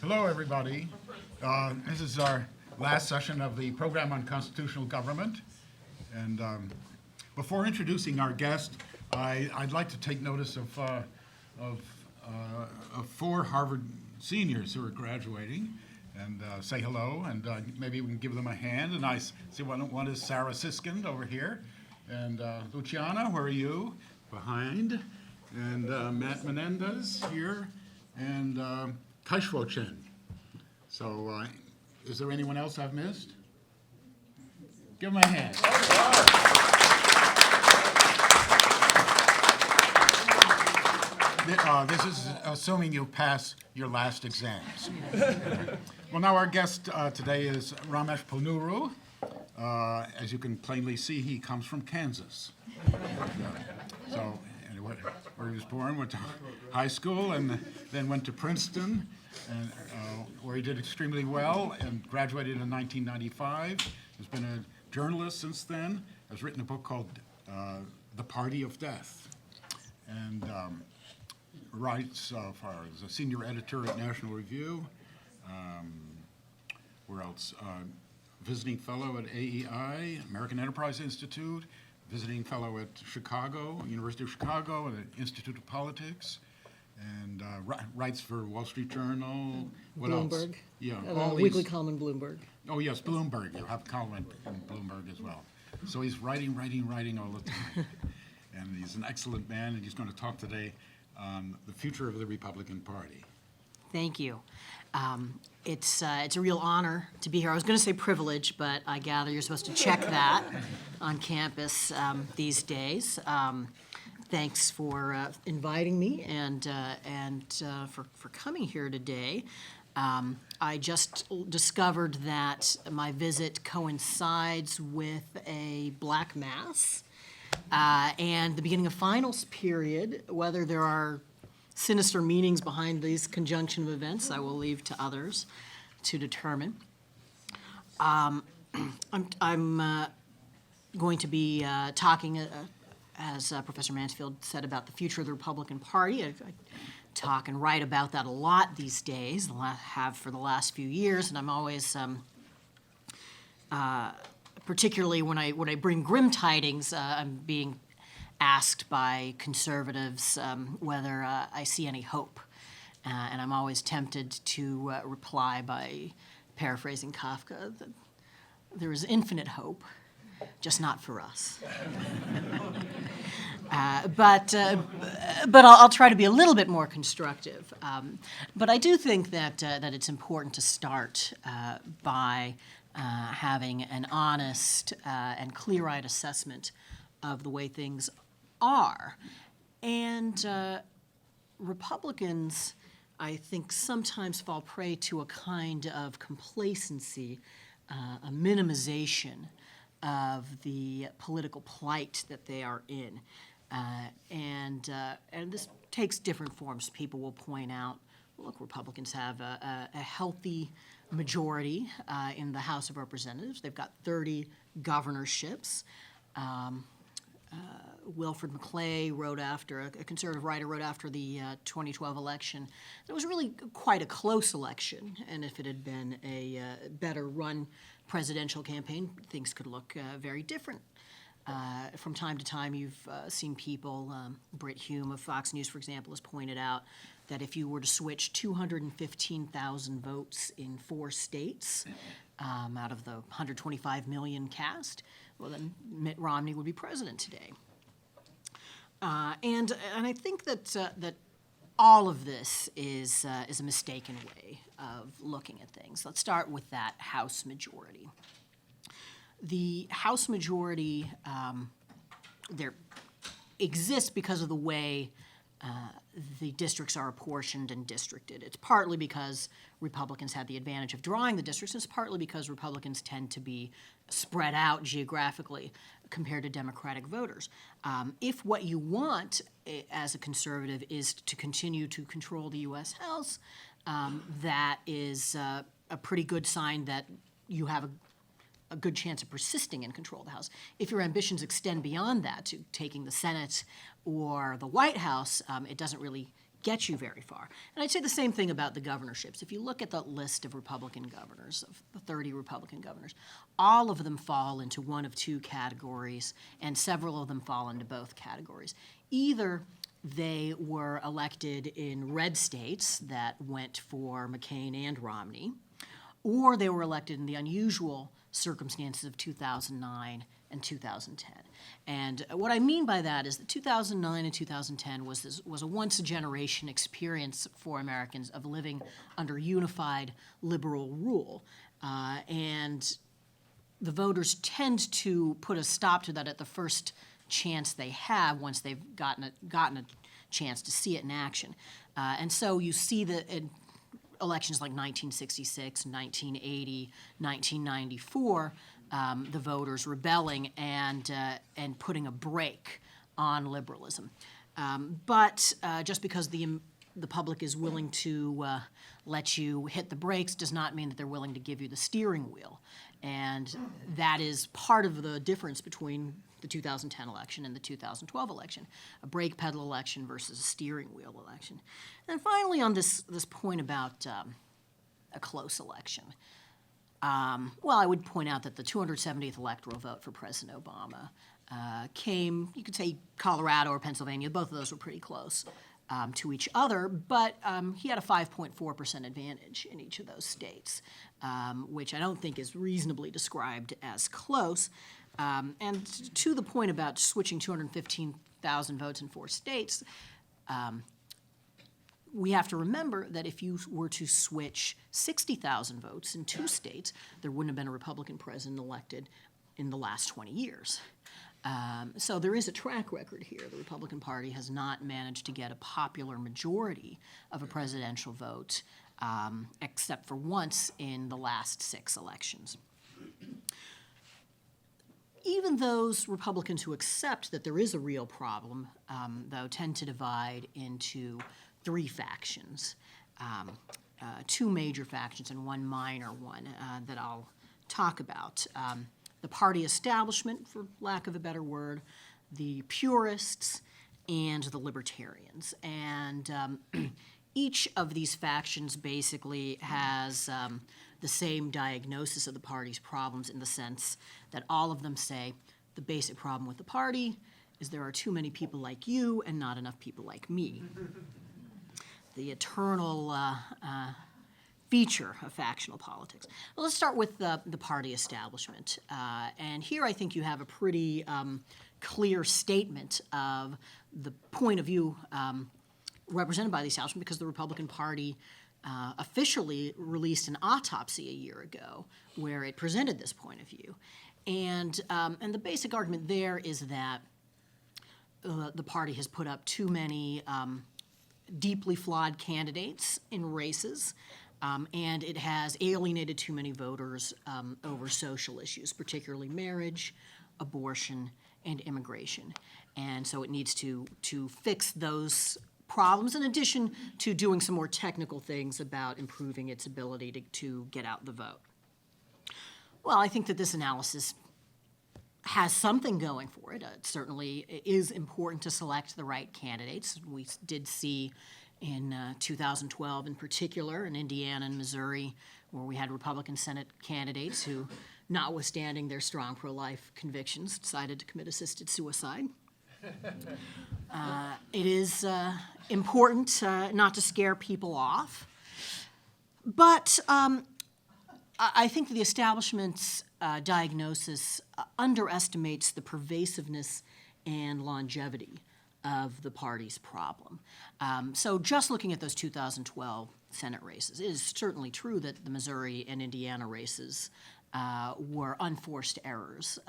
Hello, everybody. This is our last session of the program on constitutional government. And before introducing our guest, I'd like to take notice of four Harvard seniors who are graduating and say hello, and maybe we can give them a hand. And I see one is Sarah Siskind over here, and Luciana, where are you? Behind. And Matt Menendez here, and Kaishwo Chen. So is there anyone else I've missed? Give them a hand. This is assuming you pass your last exams. Well, now our guest today is Ramesh Ponnuru. As you can plainly see, he comes from Kansas. So anyway, where he was born, went to high school, and then went to Princeton, and where he did extremely well and graduated in 1995. Has been a journalist since then. Has written a book called The Party of Death, and writes as a senior editor at National Review. Where else? Visiting fellow at AEI, American Enterprise Institute, visiting fellow at University of Chicago, and the Institute of Politics, and writes for Wall Street Journal. What Bloomberg. else? Yeah, Weekly column in Bloomberg. Oh yes, Bloomberg. You have a column in Bloomberg as well. So he's writing all the time, and he's an excellent man. And he's going to talk today on the future of the Republican Party. Thank you. It's a real honor to be here. I was going to say privilege, but I gather you're supposed to check that on campus these days. Thanks for inviting me and for coming here today. I just discovered that my visit coincides with a Black Mass and the beginning of finals period. Whether there are sinister meanings behind these conjunction of events, I will leave to others to determine. I'm going to be talking, as Professor Mansfield said, about the future of the Republican Party. I talk and write about that a lot these days, have for the last few years, and I'm always, particularly when I bring grim tidings, I'm being asked by conservatives whether I see any hope. And I'm always tempted to reply by paraphrasing Kafka that there is infinite hope, just not for us. But I'll try to be a little bit more constructive. But I do think that it's important to start by having an honest and clear-eyed assessment of the way things are. And Republicans, I think, sometimes fall prey to a kind of complacency, a minimization of the political plight that they are in. And this takes different forms. People will point out, look, Republicans have a healthy majority in the House of Representatives. They've got 30 governorships. Wilfred McClay a conservative writer wrote after the 2012 election, it was really quite a close election, and if it had been a better run presidential campaign, things could look very different. From time to time, you've seen people, Britt Hume of Fox News, for example, has pointed out that if you were to switch 215,000 votes in 4 states out of the 125 million cast, well, then Mitt Romney would be president today. And I think that all of this is a mistaken way of looking at things. Let's start with that House majority. The House majority there exists because of the way the districts are apportioned and districted. It's partly because Republicans had the advantage of drawing the districts, and it's partly because Republicans tend to be spread out geographically compared to Democratic voters. If what you want as a conservative is to continue to control the U.S. House, that is a pretty good sign that you have a good chance of persisting in control of the House. If your ambitions extend beyond that to taking the Senate or the White House, it doesn't really get you very far. And I'd say the same thing about the governorships. If you look at the list of Republican governors, of the 30 Republican governors, all of them fall into one of two categories, and several of them fall into both categories. Either they were elected in red states that went for McCain and Romney, or they were elected in the unusual circumstances of 2009 and 2010. And what I mean by that is that 2009 and 2010 was a once-a-generation experience for Americans of living under unified liberal rule. And the voters tend to put a stop to that at the first chance they have once they've gotten a chance to see it in action. And so you see that in elections like 1966, 1980, 1994, the voters rebelling and putting a brake on liberalism. But just because the public is willing to let you hit the brakes does not mean that they're willing to give you the steering wheel. And that is part of the difference between the 2010 election and the 2012 election, a brake pedal election versus a steering wheel election. And finally, on this point about a close election, well, I would point out that the 270th electoral vote for President Obama came, you could say Colorado or Pennsylvania, both of those were pretty close to each other, but he had a 5.4% advantage in each of those states, which I don't think is reasonably described as close. And to the point about switching 215,000 votes in 4 states, we have to remember that if you were to switch 60,000 votes in 2 states, there wouldn't have been a Republican president elected in the last 20 years. So there is a track record here. The Republican Party has not managed to get a popular majority of a presidential vote, except for once in the last 6 elections. Even those Republicans who accept that there is a real problem, though, tend to divide into 3 factions, 2 major factions and 1 minor one that I'll talk about. The party establishment, for lack of a better word, the purists, and the libertarians. And each of these factions basically has the same diagnosis of the party's problems in the sense that all of them say the basic problem with the party is there are too many people like you and not enough people like me. The eternal feature of factional politics. Well, let's start with the party establishment. And here I think you have a pretty clear statement of the point of view represented by the establishment, because the Republican Party officially released an autopsy a year ago where it presented this point of view. And the basic argument there is that the party has put up too many deeply flawed candidates in races, and it has alienated too many voters over social issues, particularly marriage, abortion, and immigration. And so it needs to fix those problems, in addition to doing some more technical things about improving its ability to get out the vote. Well, I think that this analysis has something going for it. It certainly is important to select the right candidates. We did see in 2012 in particular, in Indiana and Missouri, where we had Republican Senate candidates who, notwithstanding their strong pro-life convictions, decided to commit assisted suicide. It is important not to scare people off. But I think the establishment's diagnosis underestimates the pervasiveness and longevity of the party's problem. So just looking at those 2012 Senate races, it is certainly true that the Missouri and Indiana races were unforced errors.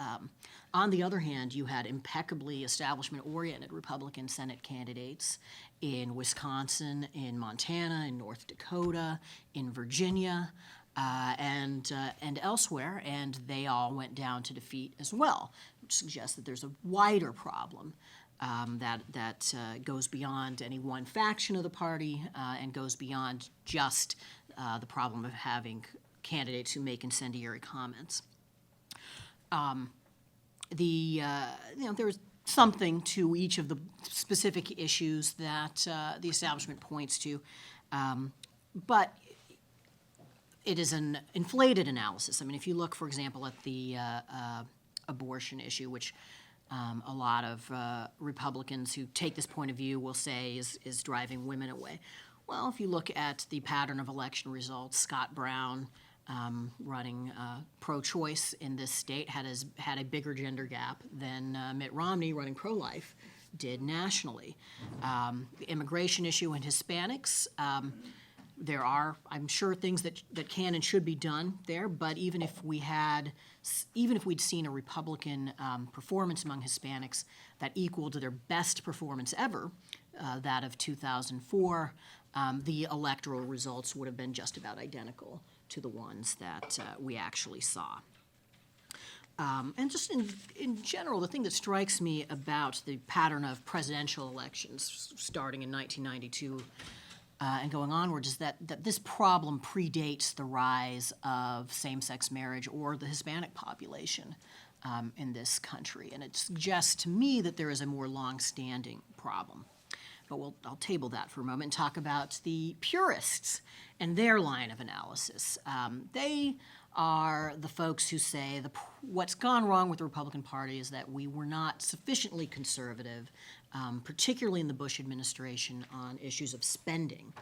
On the other hand, you had impeccably establishment-oriented Republican Senate candidates in Wisconsin, in Montana, in North Dakota, in Virginia, and elsewhere, and they all went down to defeat as well, which suggests that there's a wider problem that goes beyond any one faction of the party and goes beyond just the problem of having candidates who make incendiary comments. There's something to each of the specific issues that the establishment points to. But it is an inflated analysis. I mean, if you look, for example, at the abortion issue, which a lot of Republicans who take this point of view will say is driving women away. Well, if you look at the pattern of election results, Scott Brown running pro-choice in this state had a bigger gender gap than Mitt Romney running pro-life did nationally. The immigration issue and Hispanics, there are, I'm sure, things that can and should be done there, but even if we'd seen a Republican performance among Hispanics that equaled their best performance ever, that of 2004, the electoral results would have been just about identical to the ones that we actually saw. And just in general, the thing that strikes me about the pattern of presidential elections starting in 1992 and going onwards is that this problem predates the rise of same-sex marriage or the Hispanic population in this country. And it suggests to me that there is a more long-standing problem. But I'll table that for a moment and talk about the purists and their line of analysis. They are the folks who say what's gone wrong with the Republican Party is that we were not sufficiently conservative, particularly in the Bush administration, on issues of spending,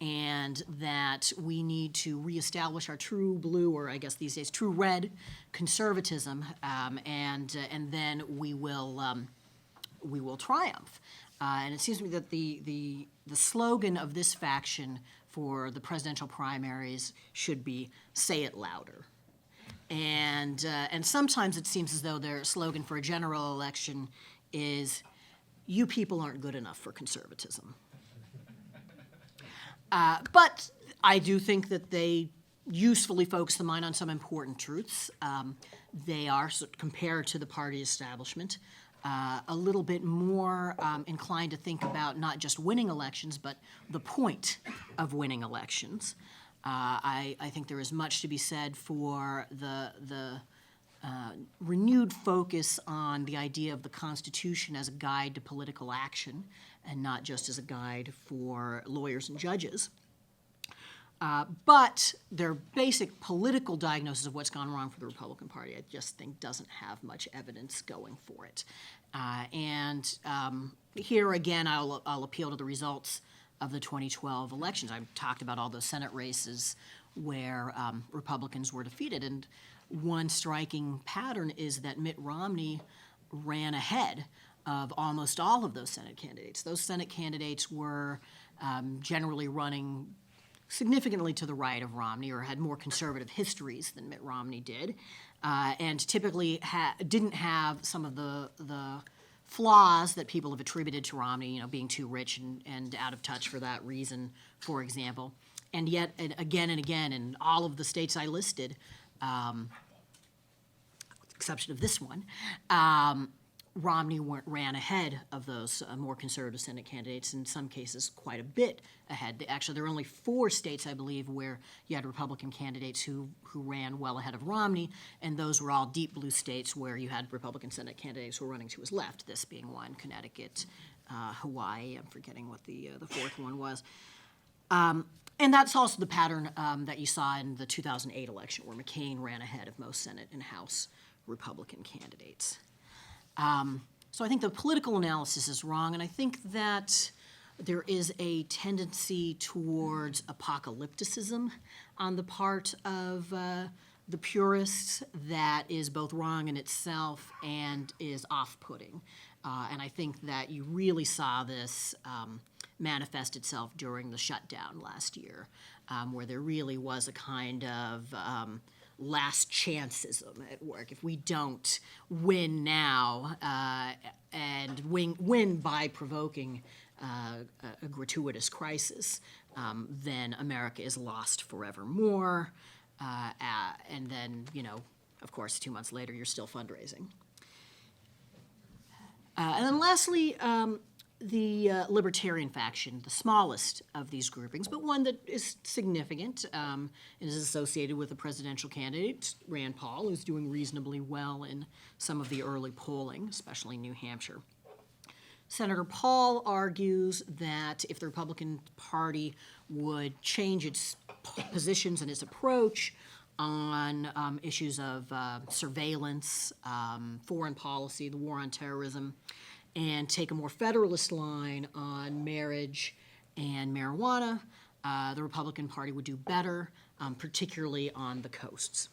and that we need to reestablish our true blue, or I guess these days true red, conservatism, and then we will triumph. And it seems to me that the slogan of this faction for the presidential primaries should be "Say it louder." And sometimes it seems as though their slogan for a general election is "You people aren't good enough for conservatism." But I do think that they usefully focus the mind on some important truths. They are, compared to the party establishment, a little bit more inclined to think about not just winning elections, but the point of winning elections. I think there is much to be said for the renewed focus on the idea of the Constitution as a guide to political action and not just as a guide for lawyers and judges. But their basic political diagnosis of what's gone wrong for the Republican Party, I just think, doesn't have much evidence going for it. And here again, I'll appeal to the results of the 2012 elections. I talked about all those Senate races where Republicans were defeated, and one striking pattern is that Mitt Romney ran ahead of almost all of those Senate candidates. Those Senate candidates were generally running significantly to the right of Romney or had more conservative histories than Mitt Romney did, and typically didn't have some of the flaws that people have attributed to Romney, being too rich and out of touch for that reason, for example. And yet, again and again, in all of the states I listed, with the exception of this one, Romney ran ahead of those more conservative Senate candidates, in some cases quite a bit ahead. Actually, there are only 4 states, I believe, where you had Republican candidates who ran well ahead of Romney, and those were all deep blue states where you had Republican Senate candidates who were running to his left, this being one, Connecticut, Hawaii, I'm forgetting what the 4th one was. And that's also the pattern that you saw in the 2008 election, where McCain ran ahead of most Senate and House Republican candidates. So I think the political analysis is wrong, and I think that there is a tendency towards apocalypticism on the part of the purists that is both wrong in itself and is off-putting. And I think that you really saw this manifest itself during the shutdown last year, where there really was a kind of last chanceism at work. If we don't win now and win by provoking a gratuitous crisis, then America is lost forevermore. And then, of course, 2 months later, you're still fundraising. And then lastly, Libertarian faction, the smallest of these groupings, but one that is significant, and is associated with the presidential candidate, Rand Paul, who's doing reasonably well in some of the early polling, especially New Hampshire. Senator Paul argues that if the Republican Party would change its positions and its approach on issues of surveillance, foreign policy, the war on terrorism, and take a more federalist line on marriage and marijuana, the Republican Party would do better, particularly on the coasts.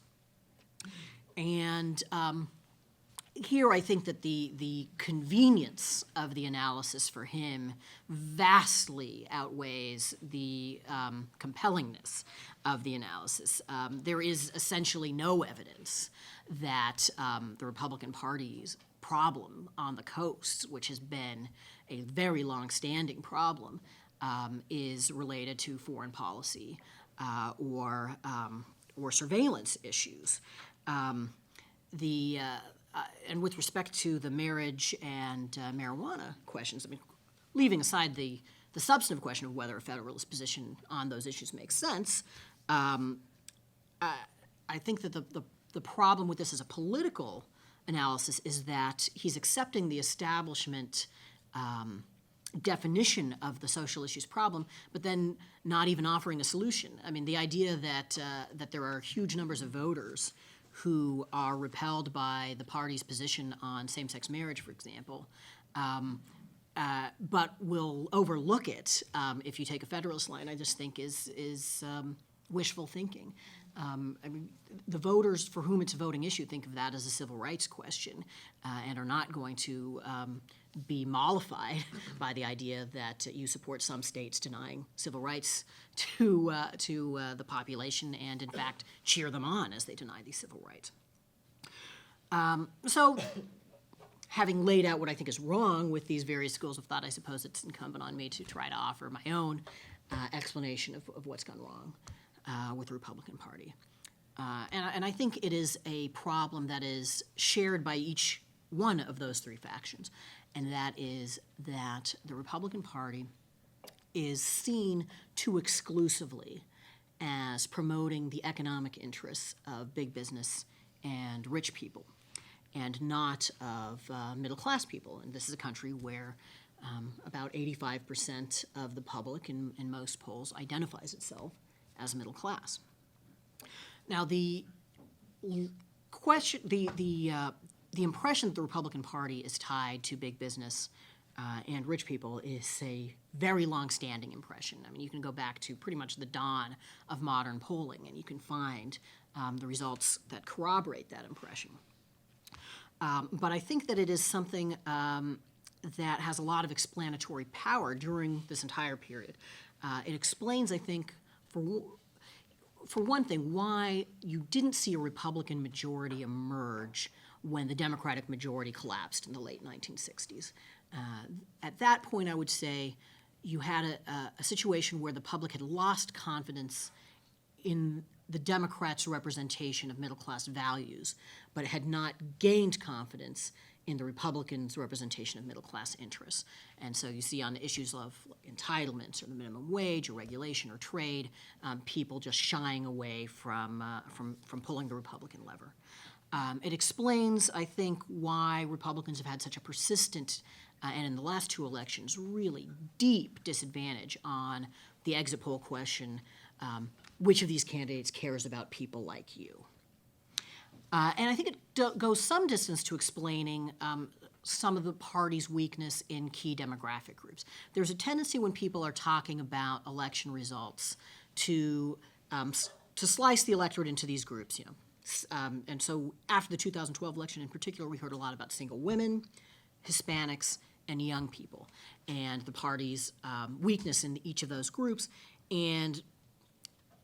And here I think that the convenience of the analysis for him vastly outweighs the compellingness of the analysis. There is essentially no evidence that the Republican Party's problem on the coasts, which has been a very long-standing problem, is related to foreign policy or surveillance issues. And with respect to the marriage and marijuana questions, I mean, leaving aside the substantive question of whether a federalist position on those issues makes sense, I think that the problem with this as a political analysis is that he's accepting the establishment definition of the social issues problem, but then not even offering a solution. I mean, the idea that there are huge numbers of voters who are repelled by the party's position on same-sex marriage, for example, but will overlook it if you take a federalist line, I just think is wishful thinking. I mean, the voters for whom it's a voting issue think of that as a civil rights question and are not going to be mollified by the idea that you support some states denying civil rights to the population and, in fact, cheer them on as they deny these civil rights. So having laid out what I think is wrong with these various schools of thought, I suppose it's incumbent on me to try to offer my own explanation of what's gone wrong with the Republican Party. And I think it is a problem that is shared by each one of those three factions, and that is that the Republican Party is seen too exclusively as promoting the economic interests of big business and rich people, and not of middle-class people. And this is a country where about 85% of the public in most polls identifies itself as middle class. Now, the question, the impression that the Republican Party is tied to big business and rich people is a very long-standing impression. I mean, you can go back to pretty much the dawn of modern polling, and you can find the results that corroborate that impression. But I think that it is something that has a lot of explanatory power during this entire period. It explains, I think, for one thing, why you didn't see a Republican majority emerge when the Democratic majority collapsed in the late 1960s. At that point, I would say you had a situation where the public had lost confidence in the Democrats' representation of middle-class values, but had not gained confidence in the Republicans' representation of middle-class interests. And so you see on issues of entitlements or the minimum wage or regulation or trade, people just shying away from pulling the Republican lever. It explains, I think, why Republicans have had such a persistent, and in the last two elections, really deep disadvantage on the exit poll question, which of these candidates cares about people like you? And I think it goes some distance to explaining some of the party's weakness in key demographic groups. There's a tendency when people are talking about election results to slice the electorate into these groups, you know. And so after the 2012 election in particular, we heard a lot about single women, Hispanics, and young people, and the party's weakness in each of those groups. And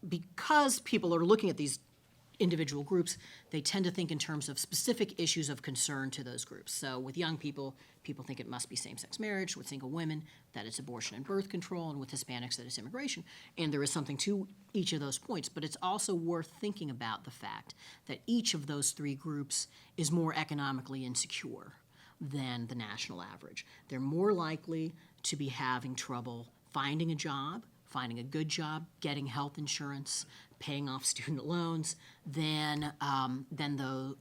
because people are looking at these individual groups, they tend to think in terms of specific issues of concern to those groups. So with young people, people think it must be same-sex marriage. With single women, that it's abortion and birth control. And with Hispanics, that it's immigration. And there is something to each of those points. But it's also worth thinking about the fact that each of those three groups is more economically insecure than the national average. They're more likely to be having trouble finding a job, finding a good job, getting health insurance, paying off student loans than the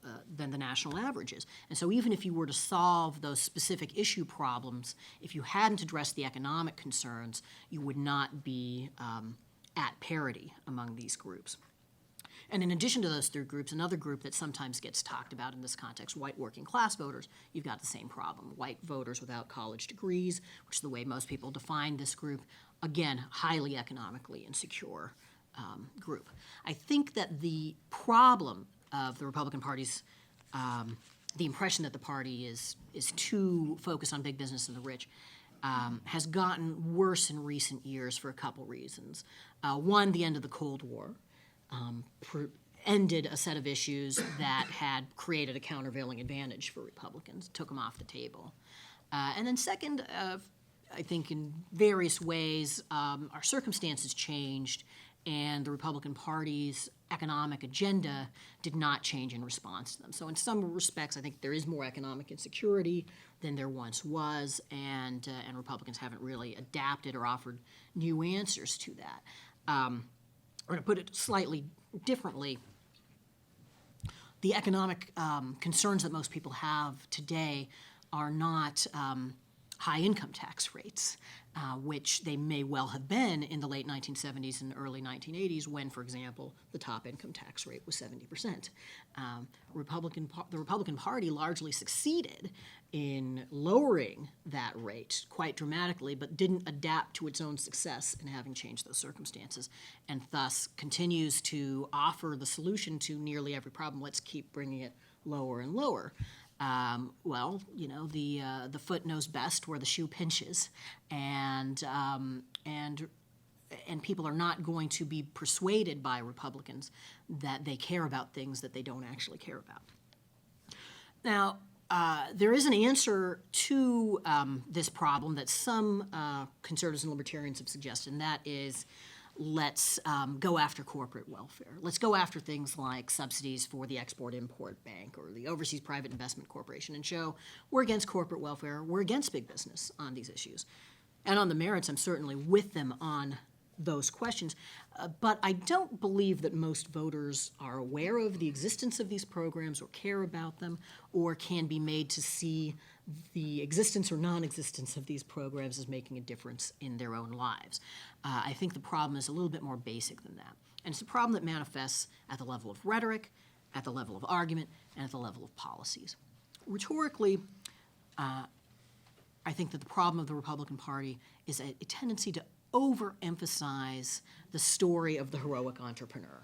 national averages. And so even if you were to solve those specific issue problems, if you hadn't addressed the economic concerns, you would not be at parity among these groups. And in addition to those three groups, another group that sometimes gets talked about in this context, white working class voters, you've got the same problem. White voters without college degrees, which is the way most people define this group, again, highly economically insecure group. I think that the problem of the Republican Party's, the impression that the party is too focused on big business and the rich, has gotten worse in recent years for a couple reasons. One, the end of the Cold War ended a set of issues that had created a countervailing advantage for Republicans, took them off the table. And then second, I think in various ways, our circumstances changed, and the Republican Party's economic agenda did not change in response to them. So in some respects, I think there is more economic insecurity than there once was, and Republicans haven't really adapted or offered new answers to that. Or to put it slightly differently, the economic concerns that most people have today are not high income tax rates, which they may well have been in the late 1970s and early 1980s when, for example, the top income tax rate was 70%. The Republican Party largely succeeded in lowering that rate quite dramatically, but didn't adapt to its own success in having changed those circumstances, and thus continues to offer the solution to nearly every problem. Let's keep bringing it lower and lower. Well, you know, the foot knows best where the shoe pinches, and people are not going to be persuaded by Republicans that they care about things that they don't actually care about. Now, there is an answer to this problem that some conservatives and libertarians have suggested, and that is, let's go after corporate welfare. Let's go after things like subsidies for the Export-Import Bank or the Overseas Private Investment Corporation and show we're against corporate welfare, we're against big business on these issues. And on the merits, I'm certainly with them on those questions. But I don't believe that most voters are aware of the existence of these programs or care about them or can be made to see the existence or non-existence of these programs as making a difference in their own lives. I think the problem is a little bit more basic than that. And it's a problem that manifests at the level of rhetoric, at the level of argument, and at the level of policies. Rhetorically, I think that the problem of the Republican Party is a tendency to overemphasize the story of the heroic entrepreneur.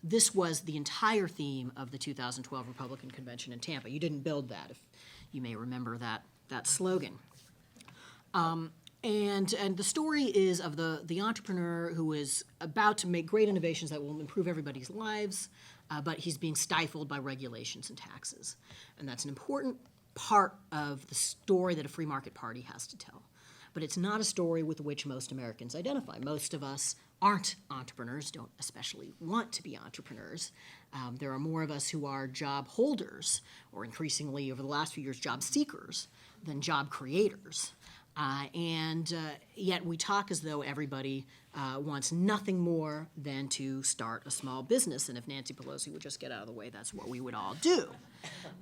This was the entire theme of the 2012 Republican Convention in Tampa. You didn't build that, if you may remember that slogan. And the story is of the entrepreneur who is about to make great innovations that will improve everybody's lives, but he's being stifled by regulations and taxes. And that's an important part of the story that a free market party has to tell. But it's not a story with which most Americans identify. Most of us aren't entrepreneurs, don't especially want to be entrepreneurs. There are more of us who are job holders, or increasingly over the last few years, job seekers, than job creators. And yet we talk as though everybody wants nothing more than to start a small business. And if Nancy Pelosi would just get out of the way, that's what we would all do.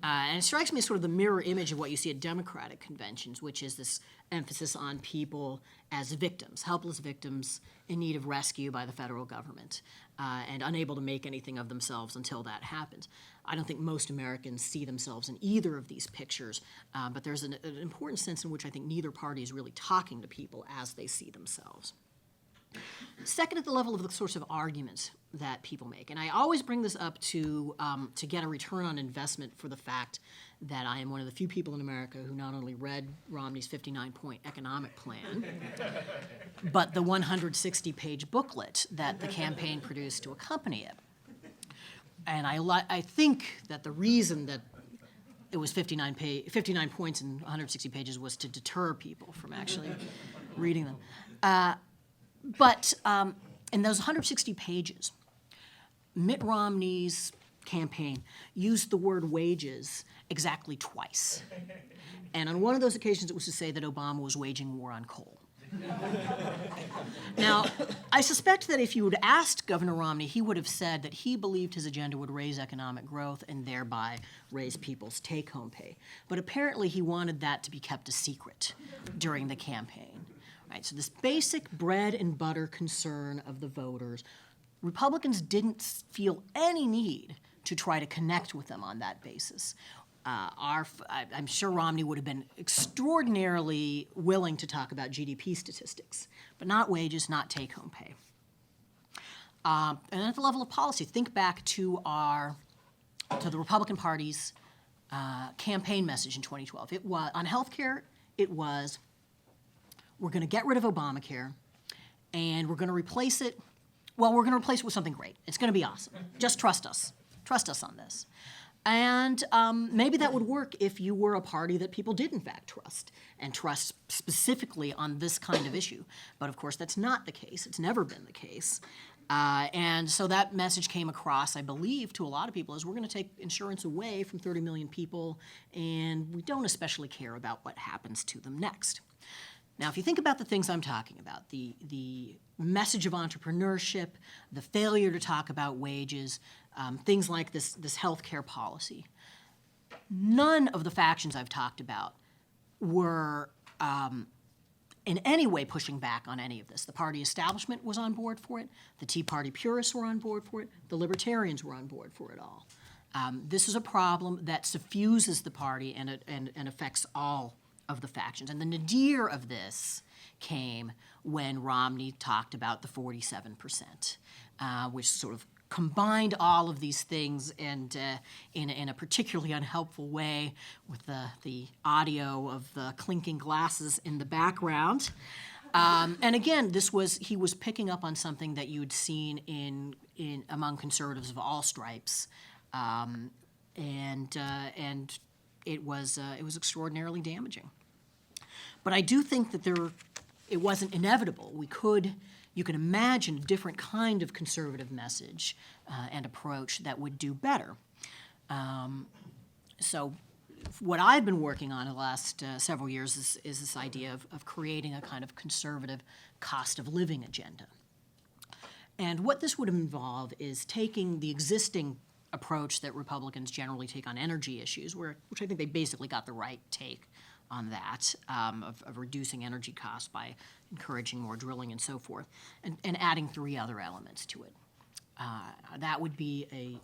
And it strikes me as sort of the mirror image of what you see at Democratic conventions, which is this emphasis on people as victims, helpless victims in need of rescue by the federal government, and unable to make anything of themselves until that happens. I don't think most Americans see themselves in either of these pictures, but there's an important sense in which I think neither party is really talking to people as they see themselves. Second, at the level of the sorts of arguments that people make, and I always bring this up to get a return on investment for the fact that I am one of the few people in America who not only read Romney's 59-point economic plan, but the 160-page booklet that the campaign produced to accompany it. And I think that the reason that it was 59 points and 160 pages was to deter people from actually reading them. But in those 160 pages, Mitt Romney's campaign used the word wages exactly twice. And on one of those occasions, it was to say that Obama was waging war on coal. Now, I suspect that if you had asked Governor Romney, he would have said that he believed his agenda would raise economic growth and thereby raise people's take-home pay. But apparently he wanted that to be kept a secret during the campaign. Right, so this basic bread and butter concern of the voters, Republicans didn't feel any need to try to connect with them on that basis. I'm sure Romney would have been extraordinarily willing to talk about GDP statistics, but not wages, not take-home pay. And at the level of policy, think back to the Republican Party's campaign message in 2012. It was on healthcare. It was, we're going to get rid of Obamacare, and we're going to replace it. Well, we're going to replace it with something great. It's going to be awesome. Just trust us. Trust us on this. And maybe that would work if you were a party that people did in fact trust, and trust specifically on this kind of issue. But of course, that's not the case. It's never been the case. And so that message came across, I believe, to a lot of people as we're going to take insurance away from 30 million people, and we don't especially care about what happens to them next. Now, if you think about the things I'm talking about, the message of entrepreneurship, the failure to talk about wages, things like this healthcare policy, none of the factions I've talked about were in any way pushing back on any of this. The party establishment was on board for it. The Tea Party purists were on board for it. The libertarians were on board for it all. This is a problem that suffuses the party and affects all of the factions. And the nadir of this came when Romney talked about the 47%, which sort of combined all of these things and in a particularly unhelpful way with the audio of the clinking glasses in the background. And again, he was picking up on something that you'd seen in among conservatives of all stripes, and it was extraordinarily damaging. But I do think that it wasn't inevitable. You can imagine a different kind of conservative message and approach that would do better. So what I've been working on in the last several years is this idea of creating a kind of conservative cost of living agenda. And what this would involve is taking the existing approach that Republicans generally take on energy issues, which I think they basically got the right take on that, of reducing energy costs by encouraging more drilling and so forth, and adding three other elements to it. That would be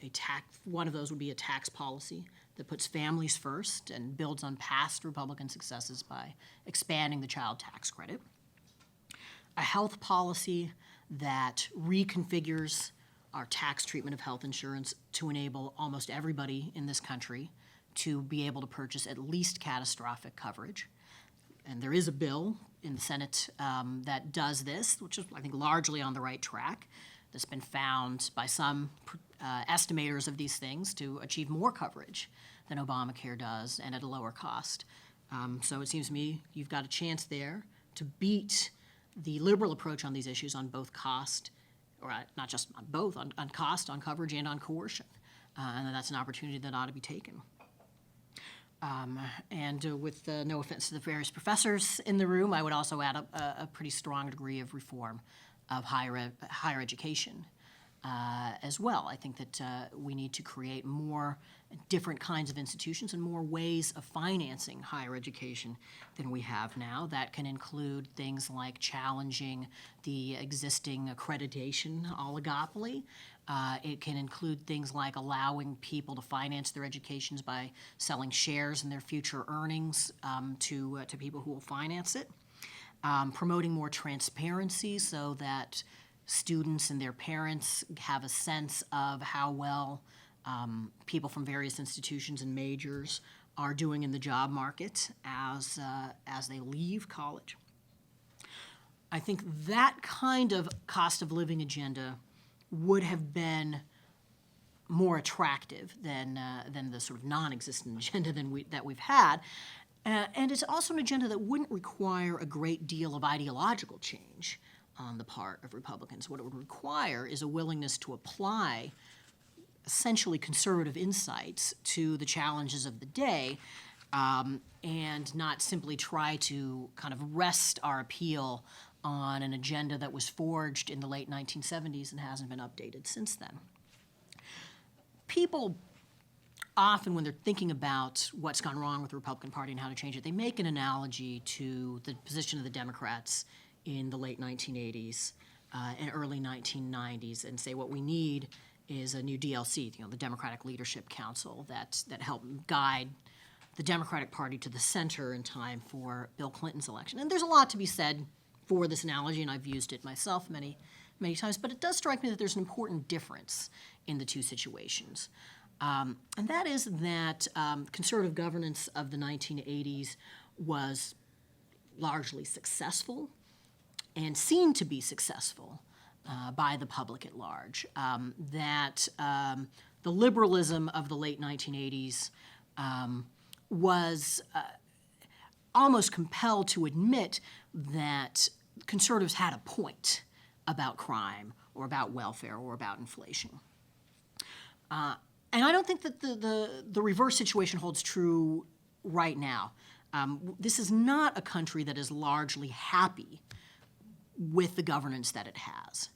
one of those would be a tax policy that puts families first and builds on past Republican successes by expanding the child tax credit. A health policy that reconfigures our tax treatment of health insurance to enable almost everybody in this country to be able to purchase at least catastrophic coverage. And there is a bill in the Senate that does this, which is, I think, largely on the right track. That's been found by some estimators of these things to achieve more coverage than Obamacare does and at a lower cost. So it seems to me you've got a chance there to beat the liberal approach on these issues on both cost, or not just on both, on cost, on coverage, and on coercion. And that's an opportunity that ought to be taken. With no offense to the various professors in the room, I would also add a pretty strong degree of reform of higher education as well. I think that we need to create more different kinds of institutions and more ways of financing higher education than we have now. That can include things like challenging the existing accreditation oligopoly. It can include things like allowing people to finance their educations by selling shares in their future earnings to people who will finance it. Promoting more transparency so that students and their parents have a sense of how well people from various institutions and majors are doing in the job market as they leave college. I think that kind of cost of living agenda would have been more attractive than the sort of non-existent agenda that we've had. And it's also an agenda that wouldn't require a great deal of ideological change on the part of Republicans. What it would require is a willingness to apply essentially conservative insights to the challenges of the day, and not simply try to kind of rest our appeal on an agenda that was forged in the late 1970s and hasn't been updated since then. People often, when they're thinking about what's gone wrong with the Republican Party and how to change it, they make an analogy to the position of the Democrats in the late 1980s and early 1990s and say what we need is a new DLC, the Democratic Leadership Council, that helped guide the Democratic Party to the center in time for Bill Clinton's election. And there's a lot to be said for this analogy, and I've used it myself many times, but it does strike me that there's an important difference in the two situations. And that is that conservative governance of the 1980s was largely successful and seen to be successful by the public at large. That the liberalism of the late 1980s was almost compelled to admit that conservatives had a point about crime or about welfare or about inflation. And I don't think that the reverse situation holds true right now. This is not a country that is largely happy with the governance that it has.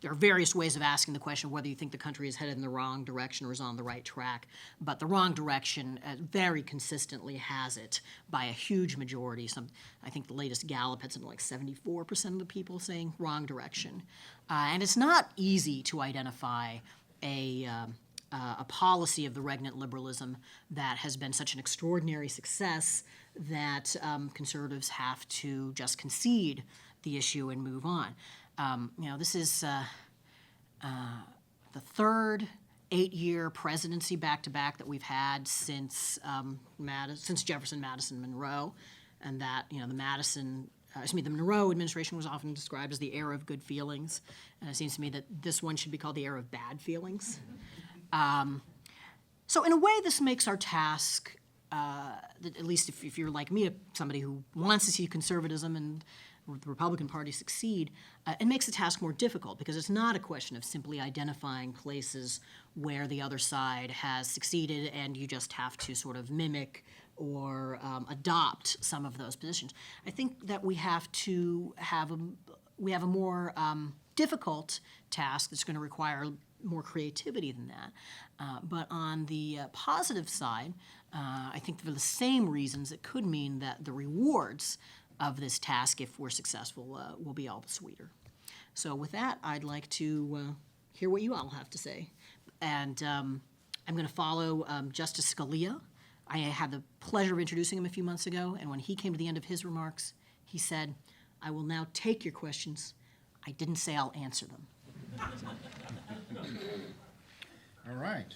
There are various ways of asking the question of whether you think the country is headed in the wrong direction or is on the right track, but the wrong direction very consistently has it by a huge majority. I think the latest Gallup had something like 74% of the people saying wrong direction. And it's not easy to identify a policy of the regnant liberalism that has been such an extraordinary success that conservatives have to just concede the issue and move on. This is the third 8-year presidency back-to-back that we've had since Jefferson, Madison, Monroe, and that the Monroe administration was often described as the era of good feelings, and it seems to me that this one should be called the era of bad feelings. So in a way, this makes our task, at least if you're like me, somebody who wants to see conservatism and the Republican Party succeed, it makes the task more difficult because it's not a question of simply identifying places where the other side has succeeded and you just have to sort of mimic or adopt some of those positions. I think that we have a more difficult task that's going to require more creativity than that. But on the positive side, I think for the same reasons, it could mean that the rewards of this task, if we're successful, will be all the sweeter. So with that, I'd like to hear what you all have to say. And I'm going to follow Justice Scalia. I had the pleasure of introducing him a few months ago, and when he came to the end of his remarks, he said, "I will now take your questions. I didn't say I'll answer them." All right.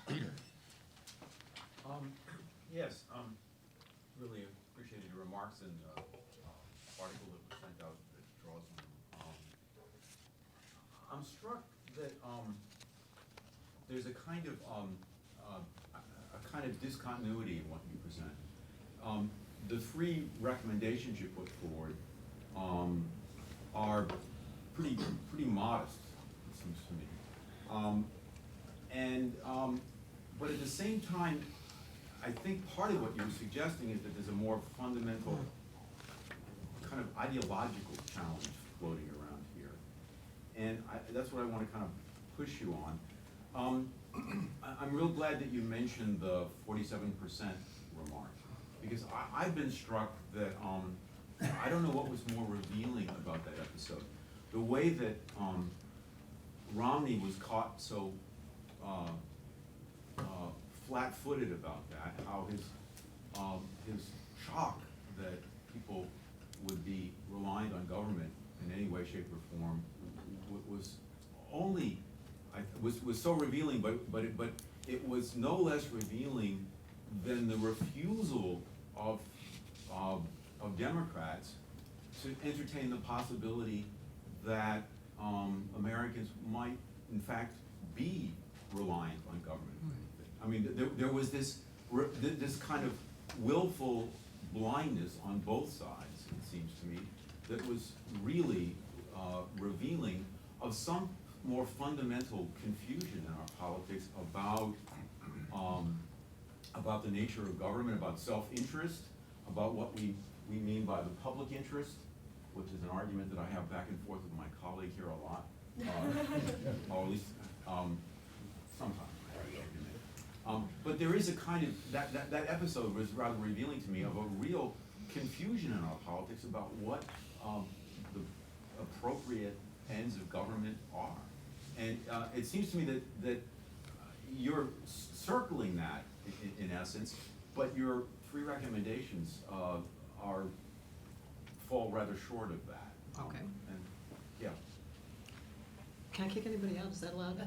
Peter. Yes, really appreciated your remarks and article that was sent out that draws on them. I'm struck that there's a kind of discontinuity in what you present. The three recommendations you put forward are pretty modest, it seems to me. But at the same time, I think part of what you're suggesting is that there's a more fundamental kind of ideological challenge floating around here. And that's what I want to kind of push you on. I'm real glad that you mentioned the 47% remark, because I've been struck that I don't know what was more revealing about that episode. The way that Romney was caught so flat-footed about that, how his shock that people would be reliant on government in any way, shape, or form was so revealing, but it was no less revealing than the refusal of Democrats to entertain the possibility that Americans might, in fact, be reliant on government. I mean, there was this kind of willful blindness on both sides, it seems to me, that was really revealing of some more fundamental confusion in our politics about the nature of government, about self-interest, about what we mean by the public interest, which is an argument that I have back and forth with my colleague here a lot, or at least sometimes I have the argument. But there is a kind of, that episode was rather revealing to me of a real confusion in our politics about what the appropriate ends of government are. And it seems to me that you're circling that in essence, but your three recommendations fall rather short of that. Okay. And, yeah. Can I kick anybody out? Is that allowed?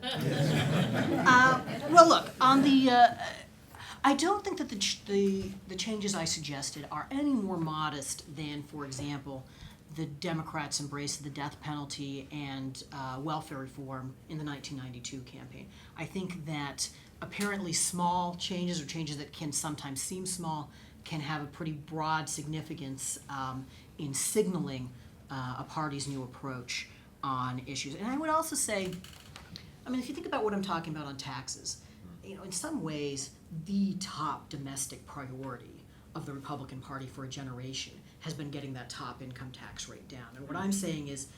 Well, look, on the, I don't think that the changes I suggested are any more modest than, for example, the Democrats' embrace of the death penalty and welfare reform in the 1992 campaign. I think that apparently small changes, or changes that can sometimes seem small, can have a pretty broad significance in signaling a party's new approach on issues. And I would also say, I mean, if you think about what I'm talking about on taxes, you know, in some ways, the top domestic priority of the Republican Party for a generation has been getting that top income tax rate down. And what I'm saying is,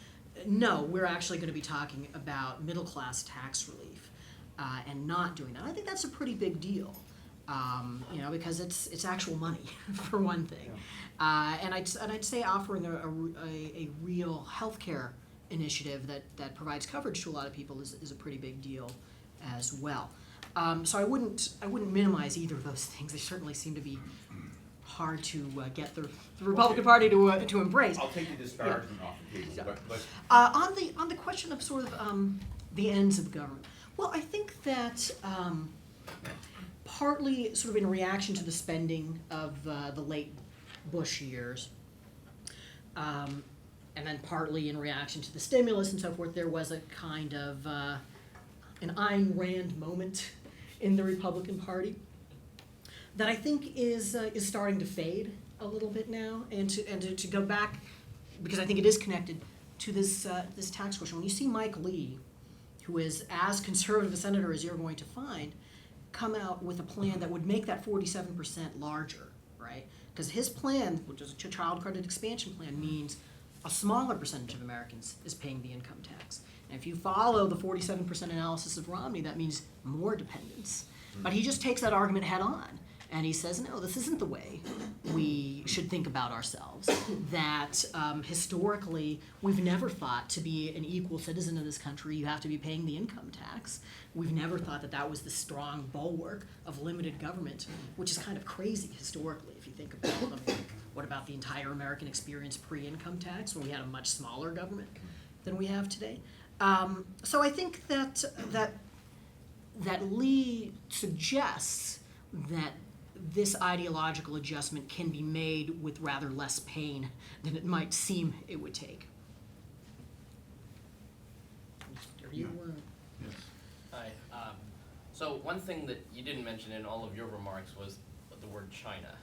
no, we're actually going to be talking about middle-class tax relief and not doing that. I think that's a pretty big deal, you know, because it's actual money, for one thing. And I'd say offering a real healthcare initiative that provides coverage to a lot of people is a pretty big deal as well. So I wouldn't minimize either of those things. They certainly seem to be hard to get the Republican Party to embrace. I'll take the disparagement off the table, but on the question of sort of the ends of government, well, I think that partly sort of in reaction to the spending of the late Bush years, and then partly in reaction to the stimulus and so forth, there was a kind of an Ayn Rand moment in the Republican Party that I think is starting to fade a little bit now, and to go back, because I think it is connected to this tax question. When you see Mike Lee, who is as conservative a senator as you're going to find, come out with a plan that would make that 47% larger, right? Because his plan, which is a child credit expansion plan, means a smaller percentage of Americans is paying the income tax. And if you follow the 47% analysis of Romney, that means more dependence. But he just takes that argument head on. And he says, no, this isn't the way we should think about ourselves. That historically, we've never thought to be an equal citizen of this country, you have to be paying the income tax. We've never thought that that was the strong bulwark of limited government, which is kind of crazy historically, if you think about it. Like, what about the entire American experience pre-income tax, when we had a much smaller government than we have today? So I think that Lee suggests that this ideological adjustment can be made with rather less pain than it might seem it would take. Are you, Yes. Hi. So one thing that you didn't mention in all of your remarks was the word China.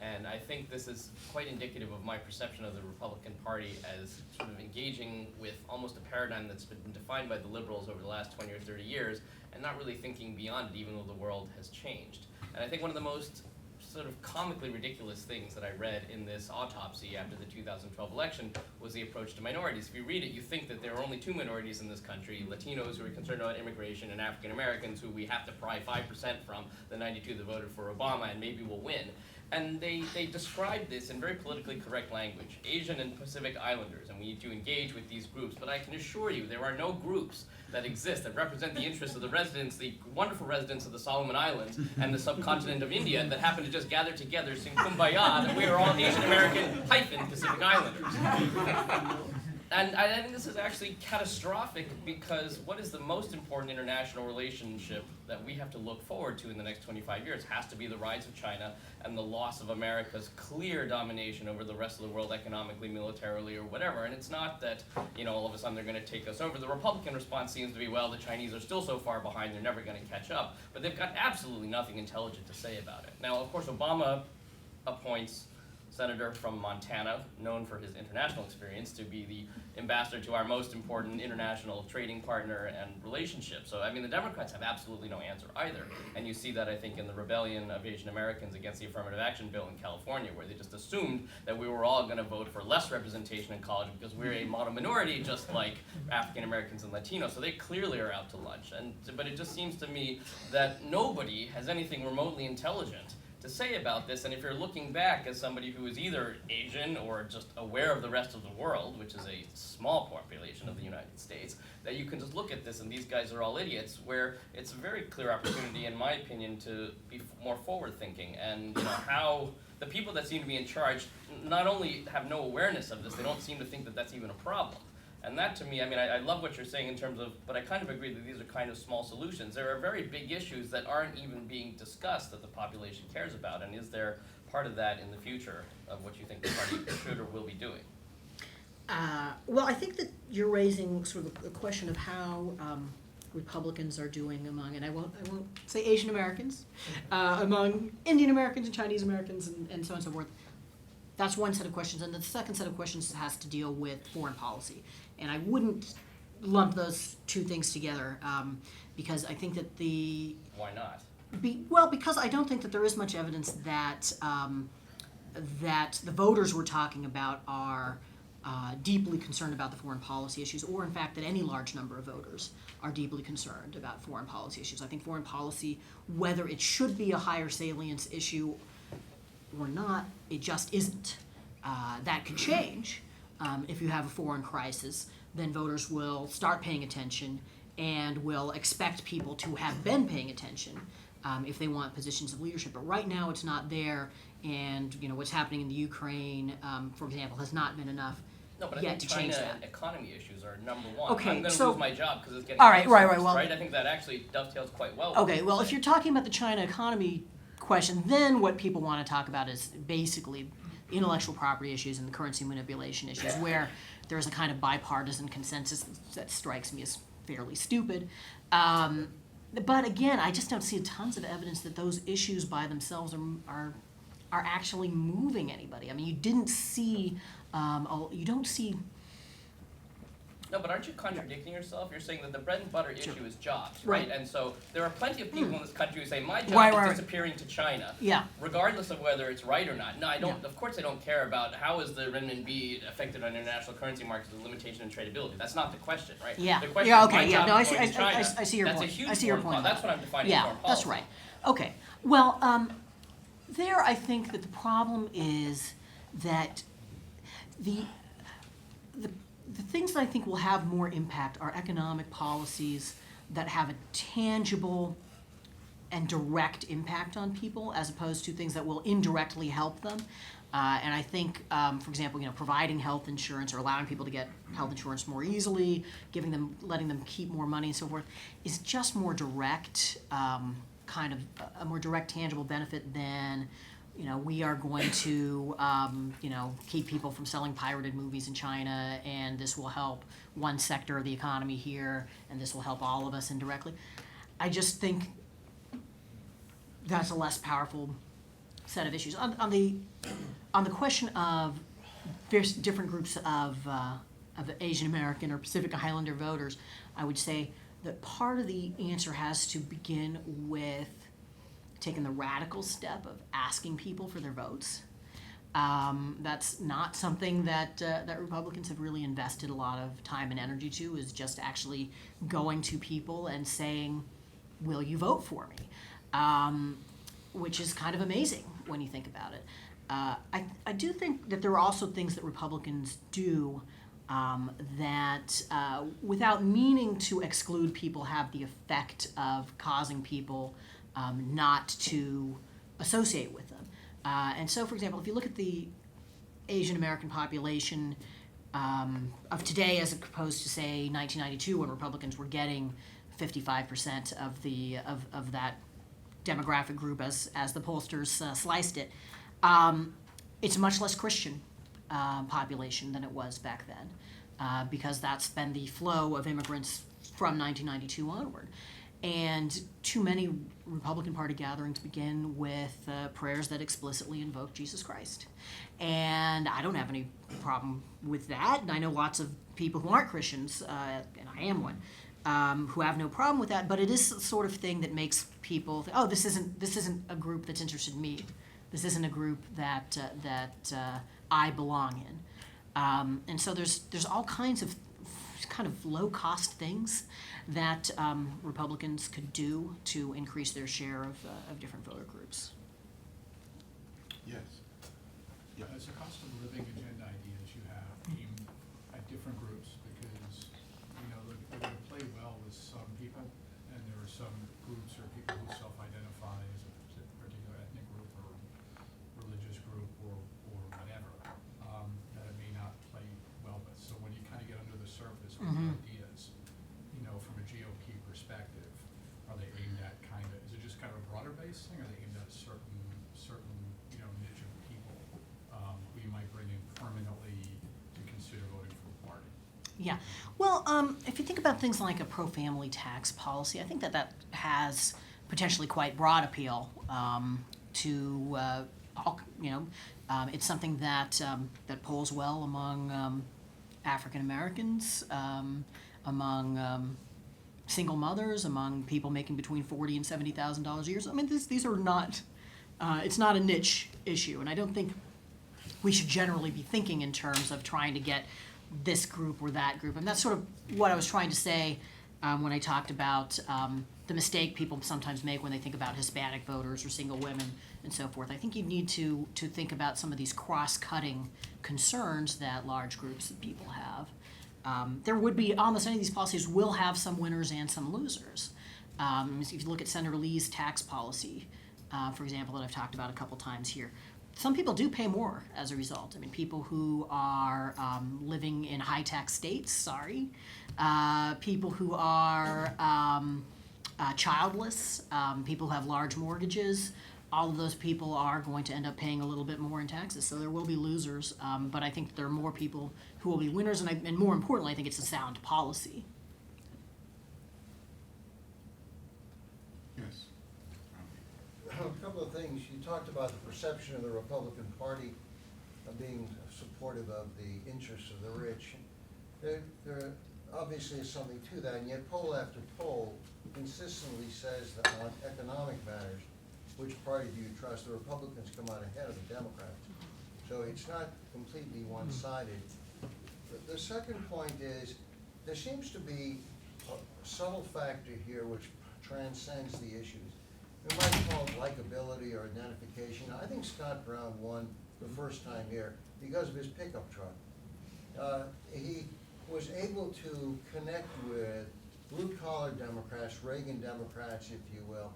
And I think this is quite indicative of my perception of the Republican Party as sort of engaging with almost a paradigm that's been defined by the liberals over the last 20 or 30 years, and not really thinking beyond it, even though the world has changed. And I think one of the most sort of comically ridiculous things that I read in this autopsy after the 2012 election was the approach to minorities. If you read it, you think that there are only two minorities in this country, Latinos who are concerned about immigration and African Americans who we have to pry 5% from the 92 that voted for Obama and maybe we'll win. And they describe this in very politically correct language, Asian and Pacific Islanders, and we need to engage with these groups. But I can assure you there are no groups that exist that represent the interests of the residents, the wonderful residents of the Solomon Islands and the subcontinent of India that happen to just gather together, sing Kumbaya, that we are all Asian American - Pacific Islanders. And I think this is actually catastrophic, because what is the most important international relationship that we have to look forward to in the next 25 years has to be the rise of China and the loss of America's clear domination over the rest of the world economically, militarily, or whatever. And it's not that, you know, all of a sudden they're going to take us over. The Republican response seems to be, well, the Chinese are still so far behind, they're never going to catch up. But they've got absolutely nothing intelligent to say about it. Now, of course, Obama appoints senator from Montana, known for his international experience, to be the ambassador to our most important international trading partner and relationship. So, I mean, the Democrats have absolutely no answer either. And you see that, I think, in the rebellion of Asian Americans against the affirmative action bill in California, where they just assumed that we were all going to vote for less representation in college because we're a model minority, just like African Americans and Latinos. So they clearly are out to lunch. But it just seems to me that nobody has anything remotely intelligent to say about this, and if you're looking back as somebody who is either Asian or just aware of the rest of the world, which is a small population of the United States, that you can just look at this and these guys are all idiots, where it's a very clear opportunity, in my opinion, to be more forward-thinking. And how the people that seem to be in charge not only have no awareness of this, they don't seem to think that that's even a problem. And that, to me, I mean, I love what you're saying in terms of, but I kind of agree that these are kind of small solutions. There are very big issues that aren't even being discussed that the population cares about. And is there part of that in the future of what you think the party should or will be doing? Well, I think that you're raising sort of the question of how Republicans are doing among, and I won't say Asian Americans, among Indian Americans and Chinese Americans and so on and so forth. That's one set of questions, and the second set of questions has to deal with foreign policy. And I wouldn't lump those two things together because I think that Why not? because I don't think that there is much evidence that that the voters we're talking about are deeply concerned about the foreign policy issues, or in fact that any large number of voters are deeply concerned about foreign policy issues. I think foreign policy, whether it should be a higher salience issue or not, it just isn't. That could change if you have a foreign crisis. Then voters will start paying attention and will expect people to have been paying attention if they want positions of leadership. But right now it's not there, and what's happening in the Ukraine, for example, has not been enough But I yet think to change China that. and economy issues are number one. Okay, I'm going to so- lose my job because it's getting All right, closer, right, well- right? I think that actually dovetails quite well. with Okay, what well, you're if you're saying. talking about the China economy question, then what people want to talk about is basically intellectual property issues and the currency manipulation issues, where there's a kind of bipartisan consensus that strikes me as fairly stupid. But again, I just don't see tons of evidence that those issues by themselves are actually moving anybody. I mean, you don't see. No, but aren't you contradicting yourself? You're saying that the bread and butter issue is jobs, Right. right? And so there are plenty of people in this country who say, my job Right, is right. disappearing to China, Yeah. regardless of whether it's right or not. No, I don't. Yeah. Of course I don't care about how is the renminbi affected on international currency markets with limitation in tradability. That's not the question, right? Yeah. The question Yeah, is, okay, my yeah. job No, is going to China. I see your That's point. a huge I see your foreign point. That's what I'm defining Yeah, foreign policy. that's right. Okay. Well, there I think that the problem is that the things that I think will have more impact are economic policies that have a tangible and direct impact on people, as opposed to things that will indirectly help them. And I think, for example, providing health insurance or allowing people to get health insurance more easily, letting them keep more money and so forth, is just more direct, kind of a more direct, tangible benefit than, we are going to, keep people from selling pirated movies in China, and this will help one sector of the economy here, and this will help all of us indirectly. I just think that's a less powerful set of issues. On the question of various different groups of Asian American or Pacific Islander voters, I would say that part of the answer has to begin with taking the radical step of asking people for their votes. That's not something that Republicans have really invested a lot of time and energy to, is just actually going to people and saying, will you vote for me? Which is kind of amazing when you think about it. I do think that there are also things that Republicans do that, without meaning to exclude people, have the effect of causing people not to associate with them. And so, for example, if you look at the Asian American population of today as opposed to, say, 1992, when Republicans were getting 55% of that demographic group as the pollsters sliced it, it's a much less Christian population than it was back then, because that's been the flow of immigrants from 1992 onward. And too many Republican Party gatherings begin with prayers that explicitly invoke Jesus Christ. And I don't have any problem with that. And I know lots of people who aren't Christians, and I am one, who have no problem with that. But it is the sort of thing that makes people think, oh, this isn't a group that's interested in me. This isn't a group that I belong in. And so there's all kinds of kind of low-cost things that Republicans could do to increase their share of different voter groups. Yes. Yeah. As a cost of living agenda ideas you have aimed at different groups because, they're going to play well with some people, and there are some groups or people who self-identify as a particular ethnic group or religious group or whatever, that it may not play well with. So when you kind of get under the surface with the ideas, from a GOP perspective, are they aimed at is it just kind of a broader base thing, or are they aimed at a certain niche of people who you might bring in permanently to consider voting for a party? Yeah. Well, if you think about things like a pro-family tax policy, I think that has potentially quite broad appeal to all. It's something that polls well among African Americans, among single mothers, among people making between $40,000 and $70,000 a year. So, I mean, these are not. It's not a niche issue, and I don't think we should generally be thinking in terms of trying to get this group or that group. And that's sort of what I was trying to say when I talked about the mistake people sometimes make when they think about Hispanic voters or single women and so forth. I think you need to think about some of these cross-cutting concerns that large groups of people have. There would be, almost any of these policies will have some winners and some losers. If you look at Senator Lee's tax policy, for example, that I've talked about a couple times here, some people do pay more as a result. I mean, people who are living in high-tax states, people who are childless, people who have large mortgages, all of those people are going to end up paying a little bit more in taxes. So there will be losers, but I think there are more people who will be winners, and more importantly, I think it's a sound policy. Yes. A couple of things. You talked about the perception of the Republican Party of being supportive of the interests of the rich. There obviously is something to that, and yet poll after poll consistently says that on economic matters, which party do you trust? The Republicans come out ahead of the Democrats. So it's not completely one-sided. The second point is, there seems to be a subtle factor here which transcends the issues. We might call it likability or identification. I think Scott Brown won the first time here because of his pickup truck. He was able to connect with blue-collar Democrats, Reagan Democrats, if you will,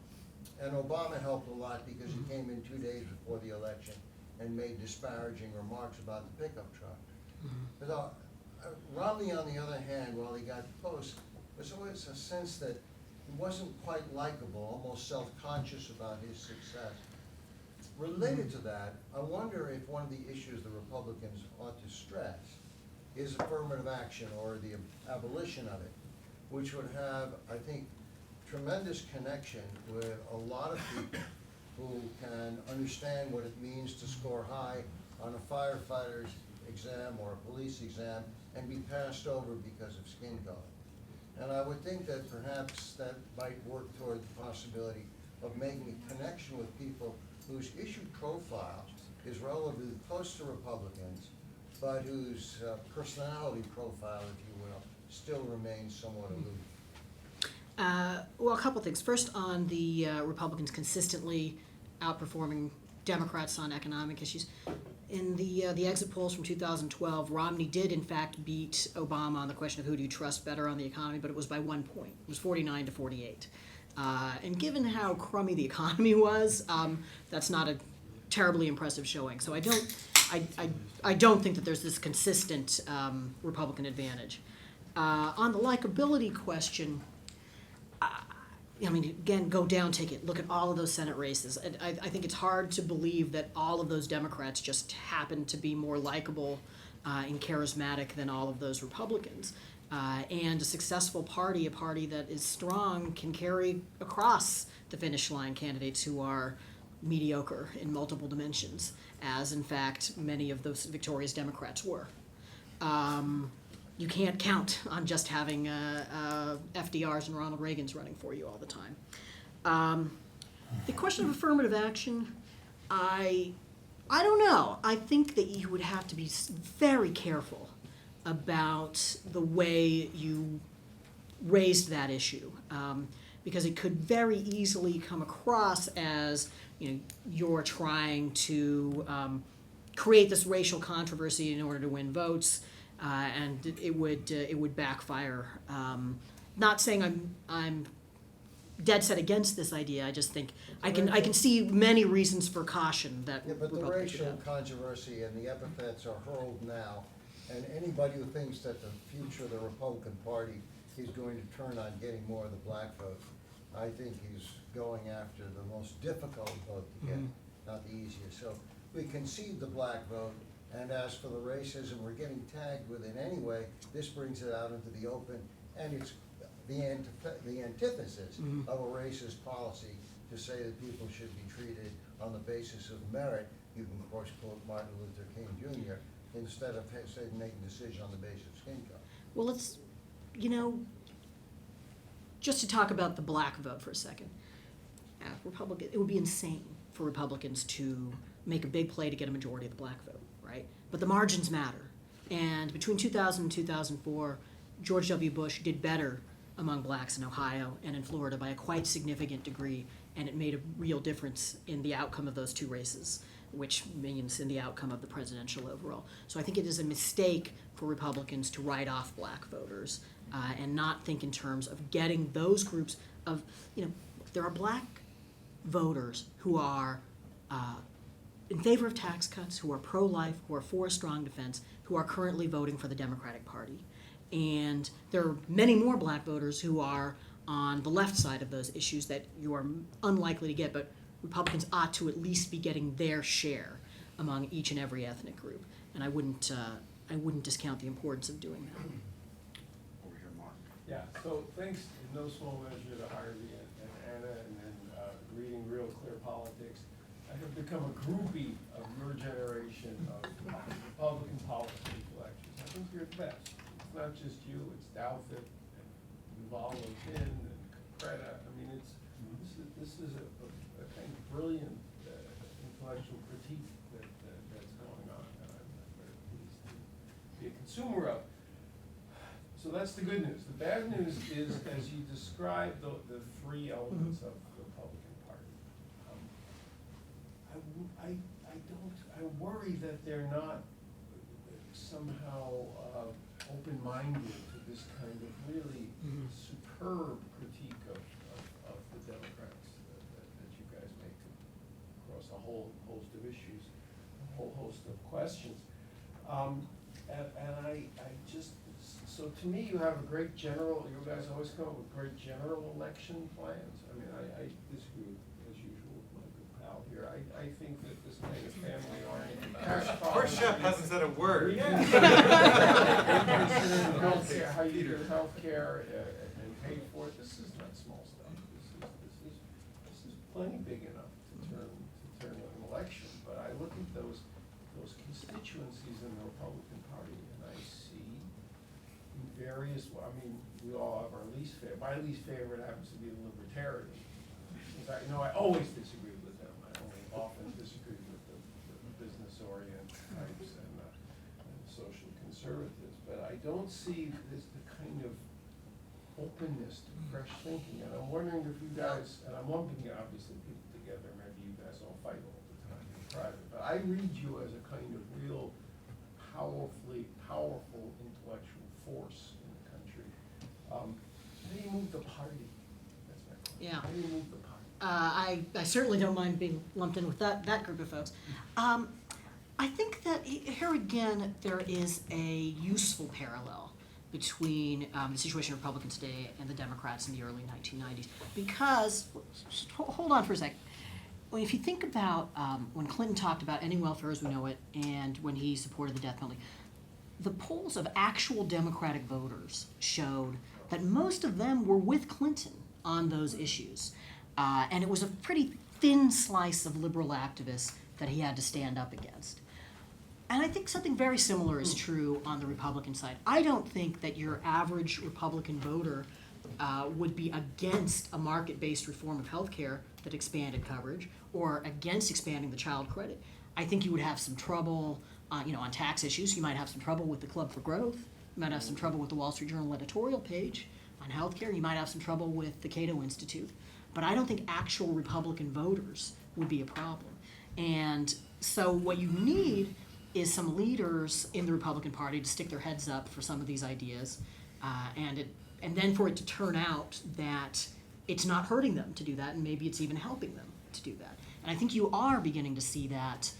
and Obama helped a lot because he came in 2 days before the election and made disparaging remarks about the pickup truck. But Romney, on the other hand, while he got close, there's always a sense that he wasn't quite likable, almost self-conscious about his success. Related to that, I wonder if one of the issues the Republicans ought to stress is affirmative action or the abolition of it, which would have, I think, tremendous connection with a lot of people who can understand what it means to score high on a firefighter's exam or a police exam and be passed over because of skin color. And I would think that perhaps that might work toward the possibility of making a connection with people whose issue profile is relatively close to Republicans, but whose personality profile, if you will, still remains somewhat aloof. Well, a couple things. First, on the Republicans consistently outperforming Democrats on economic issues. In the exit polls from 2012, Romney did in fact beat Obama on the question of who do you trust better on the economy, but it was by 1 point. It was 49 to 48. And given how crummy the economy was, that's not a terribly impressive showing. So I don't think that there's this consistent Republican advantage. On the likability question, I mean, again, go down, take it, look at all of those Senate races. I think it's hard to believe that all of those Democrats just happen to be more likable and charismatic than all of those Republicans. And a successful party, a party that is strong, can carry across the finish line candidates who are mediocre in multiple dimensions, as in fact many of those victorious Democrats were. You can't count on just having FDRs and Ronald Reagans running for you all the time. The question of affirmative action, I don't know. I think that you would have to be very careful about the way you raised that issue, because it could very easily come across as, you're trying to create this racial controversy in order to win votes, and it would backfire. Not saying I'm dead set against this idea. I just think I can see many reasons for caution that Yeah, but the Republicans should racial have. controversy and the epithets are hurled now, and anybody who thinks that the future of the Republican Party is going to turn on getting more of the black vote, I think he's going after the most difficult vote to get, not the easiest. So we concede the black vote, and as for the racism, we're getting tagged with it anyway. This brings it out into the open, and it's the antithesis of a racist policy to say that people should be treated on the basis of merit. You can, of course, quote Martin Luther King Jr., instead of making a decision on the basis of skin color. Well, let's, just to talk about the black vote for a second. It would be insane for Republicans to make a big play to get a majority of the black vote, right? But the margins matter. And between 2000 and 2004, George W. Bush did better among blacks in Ohio and in Florida by a quite significant degree, and it made a real difference in the outcome of those two races, which means in the outcome of the presidential overall. So I think it is a mistake for Republicans to write off black voters and not think in terms of getting those groups of, there are black voters who are in favor of tax cuts, who are pro-life, who are for a strong defense, who are currently voting for the Democratic Party. And there are many more black voters who are on the left side of those issues that you are unlikely to get, but Republicans ought to at least be getting their share among each and every ethnic group. And I wouldn't discount the importance of doing that. Over here, Mark. Yeah, so thanks in no small measure to Harvey and Anna and then reading Real Clear Politics. I have become a groupie of your generation of Republican policy collections. I think you're the best. It's not just you, it's Douthat and Yuval Levin and Capretta. I mean, this is a kind of brilliant intellectual critique that's going on, and I'm very pleased to be a consumer of. So that's the good news. The bad news is, as you describe the three elements of the Republican Party, I worry that they're not somehow open-minded to this kind of really superb critique of the Democrats that you guys make across a whole host of issues, a whole host of questions. And I just, so to me, you have a great general, you guys always come up with great general election plans. I mean, I disagree, as usual, with my good pal here. I think that this kind of family-oriented tax policy. Poor Shep hasn't said a word. Healthcare, how you do healthcare and pay for it, this is not small stuff. This is plenty big enough to turn an election. But I look at those constituencies in the Republican Party, and I see in various, I mean, we all have our least favorite. My least favorite happens to be the Libertarian. In fact, I always disagree with them. I only often disagree with the business-oriented types and social conservatives. But I don't see this the kind of openness to fresh thinking. And I'm wondering if you guys, and I'm lumping obviously people together, maybe you guys all fight all the time in private, but I read you as a kind of real powerful intellectual force in the country. How do you move the party? That's my question. Yeah. How do you move the party? I certainly don't mind being lumped in with that group of folks. I think that here again, there is a useful parallel between the situation of Republicans today and the Democrats in the early 1990s. Because, hold on for a second. Well, if you think about when Clinton talked about ending welfare as we know it and when he supported the death penalty, the polls of actual Democratic voters showed that most of them were with Clinton on those issues. And it was a pretty thin slice of liberal activists that he had to stand up against. And I think something very similar is true on the Republican side. I don't think that your average Republican voter would be against a market-based reform of health care that expanded coverage or against expanding the child credit. I think you would have some trouble on tax issues. You might have some trouble with the Club for Growth. You might have some trouble with the Wall Street Journal editorial page on health care. You might have some trouble with the Cato Institute. But I don't think actual Republican voters would be a problem. And so what you need is some leaders in the Republican Party to stick their heads up for some of these ideas, and then for it to turn out that it's not hurting them to do that, and maybe it's even helping them to do that. And I think you are beginning to see that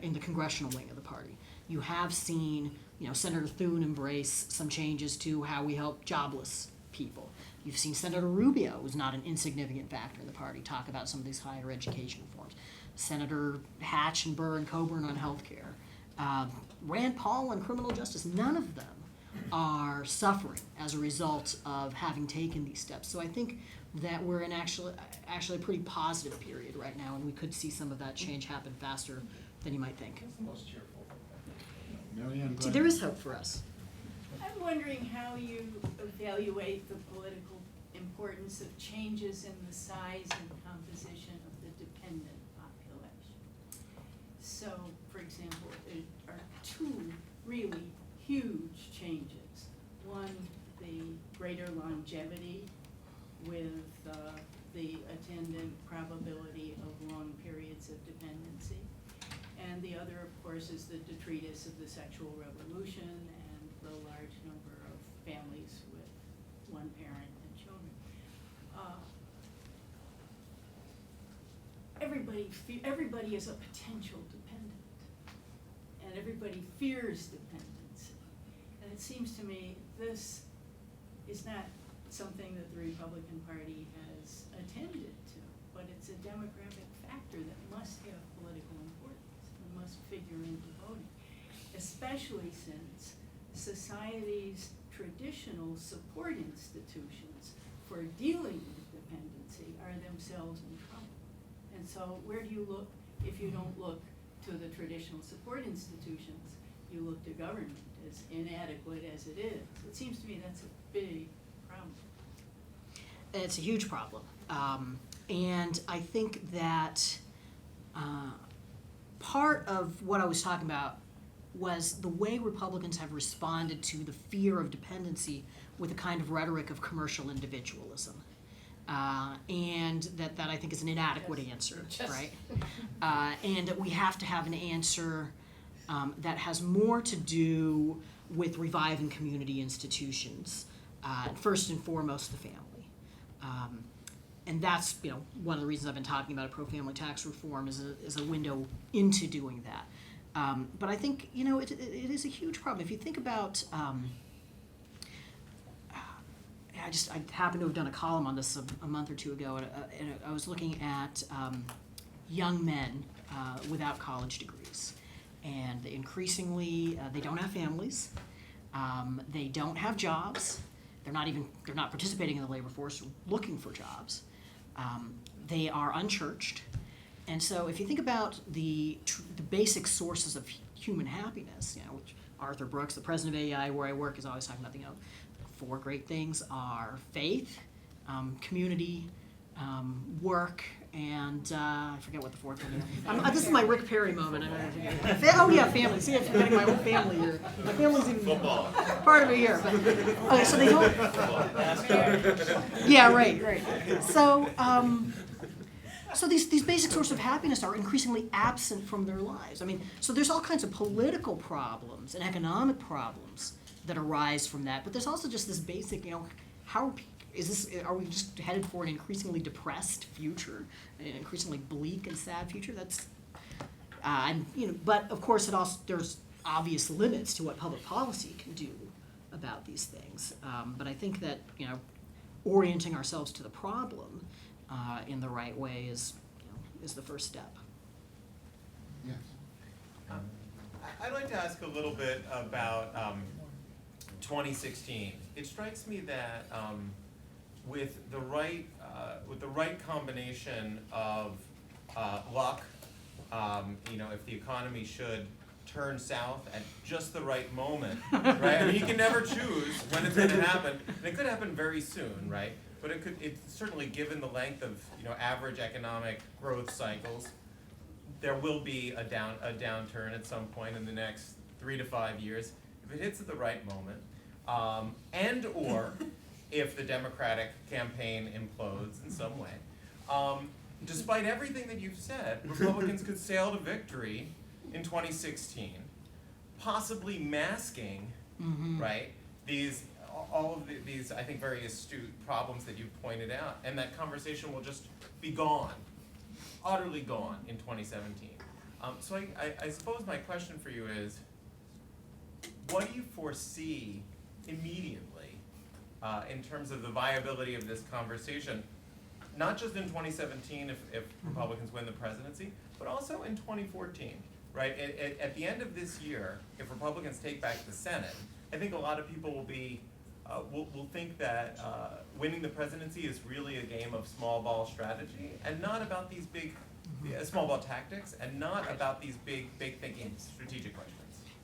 in the congressional wing of the party. You have seen, Senator Thune embrace some changes to how we help jobless people. You've seen Senator Rubio, who's not an insignificant factor in the party, talk about some of these higher education reforms. Senator Hatch and Burr and Coburn on health care. Rand Paul on criminal justice. None of them are suffering as a result of having taken these steps. So I think that we're in actually a pretty positive period right now, and we could see some of that change happen faster than you might think. That's the most cheerful thing. Marianne, go See, ahead. there is hope for us. I'm wondering how you evaluate the political importance of changes in the size and composition of the dependent population. So, for example, there are two really huge changes. One, the greater longevity with the attendant probability of long periods of dependency. And the other, of course, is the detritus of the sexual revolution and the large number of families with one parent and children. Everybody is a potential dependent, and everybody fears dependency. And it seems to me this is not something that the Republican Party has attended to, but it's a demographic factor that must have political importance and must figure into voting, especially since society's traditional support institutions for dealing with dependency are themselves in trouble. And so where do you look if you don't look to the traditional support institutions? You look to government, as inadequate as it is. It seems to me that's a big problem. It's a huge problem. And I think that part of what I was talking about was the way Republicans have responded to the fear of dependency with a kind of rhetoric of commercial individualism. And that I think is an inadequate answer, right? And that we have to have an answer that has more to do with reviving community institutions, first and foremost the family. And that's one of the reasons I've been talking about a pro-family tax reform is a window into doing that. But I think it is a huge problem. If you think about, I happened to have done a column on this a month or two ago, and I was looking at young men without college degrees, and increasingly they don't have families, they don't have jobs. They're not participating in the labor force, looking for jobs. They are unchurched. And so if you think about the basic sources of human happiness, which Arthur Brooks, the president of AEI, where I work, is always talking about, the four great things are faith, community, work, and I forget what the fourth one is. This is my Rick Perry moment. Family. See, I'm forgetting my own family here. My family's even part of it here. But, okay, so they don't. Yeah, right. So these basic sources of happiness are increasingly absent from their lives. So there's all kinds of political problems and economic problems that arise from that. But there's also just this basic, are we just headed for an increasingly depressed future, an increasingly bleak and sad future? But of course there's obvious limits to what public policy can do about these things. But I think that orienting ourselves to the problem in the right way is the first step. Yes. I'd like to ask a little bit about 2016. It strikes me that with the right combination of luck, if the economy should turn south at just the right moment, right? I mean, you can never choose when it's going to happen, and it could happen very soon, right? But it's certainly, given the length of average economic growth cycles, there will be a downturn at some point in the next 3 to 5 years. If it hits at the right moment, and or if the Democratic campaign implodes in some way, despite everything that you've said, Republicans could sail to victory in 2016, possibly masking, right, all of these, I think, very astute problems that you've pointed out, and that conversation will just be gone, utterly gone in 2017. So I suppose my question for you is, what do you foresee immediately in terms of the viability of this conversation, not just in 2017 if Republicans win the presidency, but also in 2014, right? At the end of this year, if Republicans take back the Senate, I think a lot of people will think that winning the presidency is really a game of small ball strategy and not about these big, small ball tactics, and not about these big thinking strategic questions.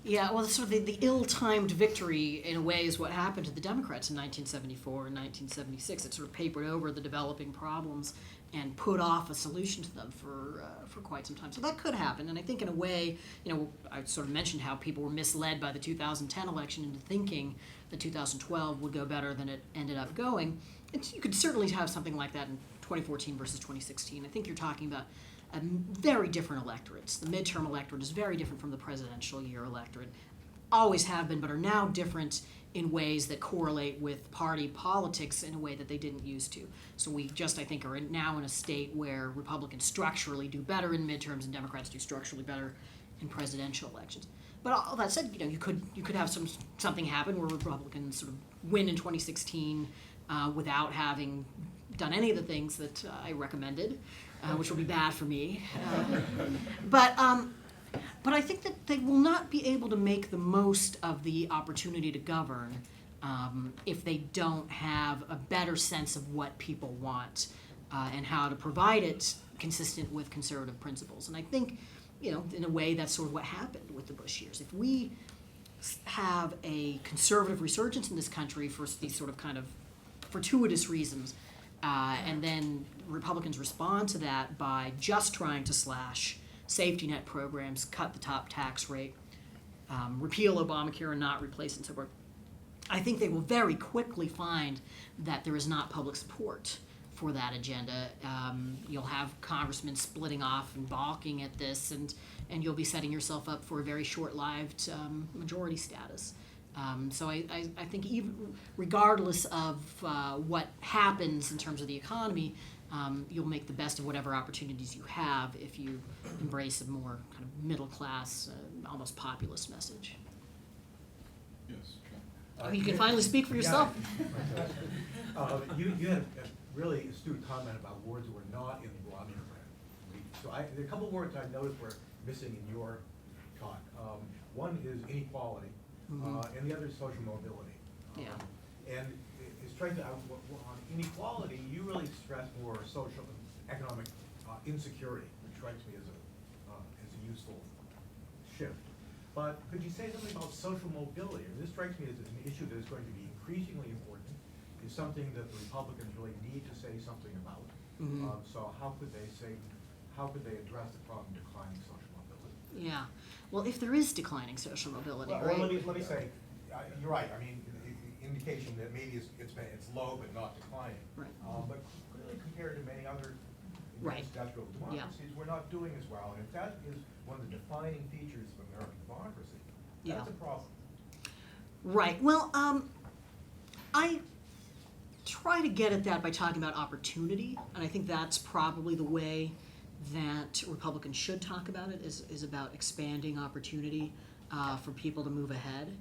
Yeah, well, sort of the ill-timed victory, in a way, is what happened to the Democrats in 1974 and 1976. It sort of papered over the developing problems and put off a solution to them for quite some time. So that could happen, and I think in a way, I sort of mentioned how people were misled by the 2010 election into thinking that 2012 would go better than it ended up going. And you could certainly have something like that in 2014 versus 2016. I think you're talking about very different electorates. The midterm electorate is very different from the presidential year electorate. Always have been, but are now different in ways that correlate with party politics in a way that they didn't used to. So we just, I think, are now in a state where Republicans structurally do better in midterms and Democrats do structurally better in presidential elections. But all that said, you could have something happen where Republicans sort of win in 2016 without having done any of the things that I recommended, which will be bad for me. But I think that they will not be able to make the most of the opportunity to govern if they don't have a better sense of what people want and how to provide it consistent with conservative principles. And I think, in a way, that's sort of what happened with the Bush years. If we have a conservative resurgence in this country for these sort of kind of fortuitous reasons, and then Republicans respond to that by just trying to slash safety net programs, cut the top tax rate, repeal Obamacare and not replace it and so forth, I think they will very quickly find that there is not public support for that agenda. You'll have congressmen splitting off and balking at this, and you'll be setting yourself up for a very short-lived majority status. So I think even regardless of what happens in terms of the economy, you'll make the best of whatever opportunities you have if you embrace a more kind of middle-class, almost populist message. Yes. Oh, you can finally speak for yourself. You had a really astute comment about words that were not in the Broadening plan. So there are a couple of words I noticed were missing in your talk. One is inequality, and the other is social mobility. And it strikes me, on inequality, you really stress more social and economic insecurity, which strikes me as a useful shift. But could you say something about social mobility? And this strikes me as an issue that is going to be increasingly important. It's something that the Republicans really need to say something about. So how could they address the problem of declining social mobility? Yeah. Well, if there is declining social mobility, Well, right? let me say, you're right. I mean, indication that maybe it's low but not declining. Right. But clearly, compared to many other Right. industrial democracies, we're not doing as well. And if that is one of the defining features of American democracy, that's a problem. Right. Well, I try to get at that by talking about opportunity, and I think that's probably the way that Republicans should talk about it, is about expanding opportunity for people to move ahead.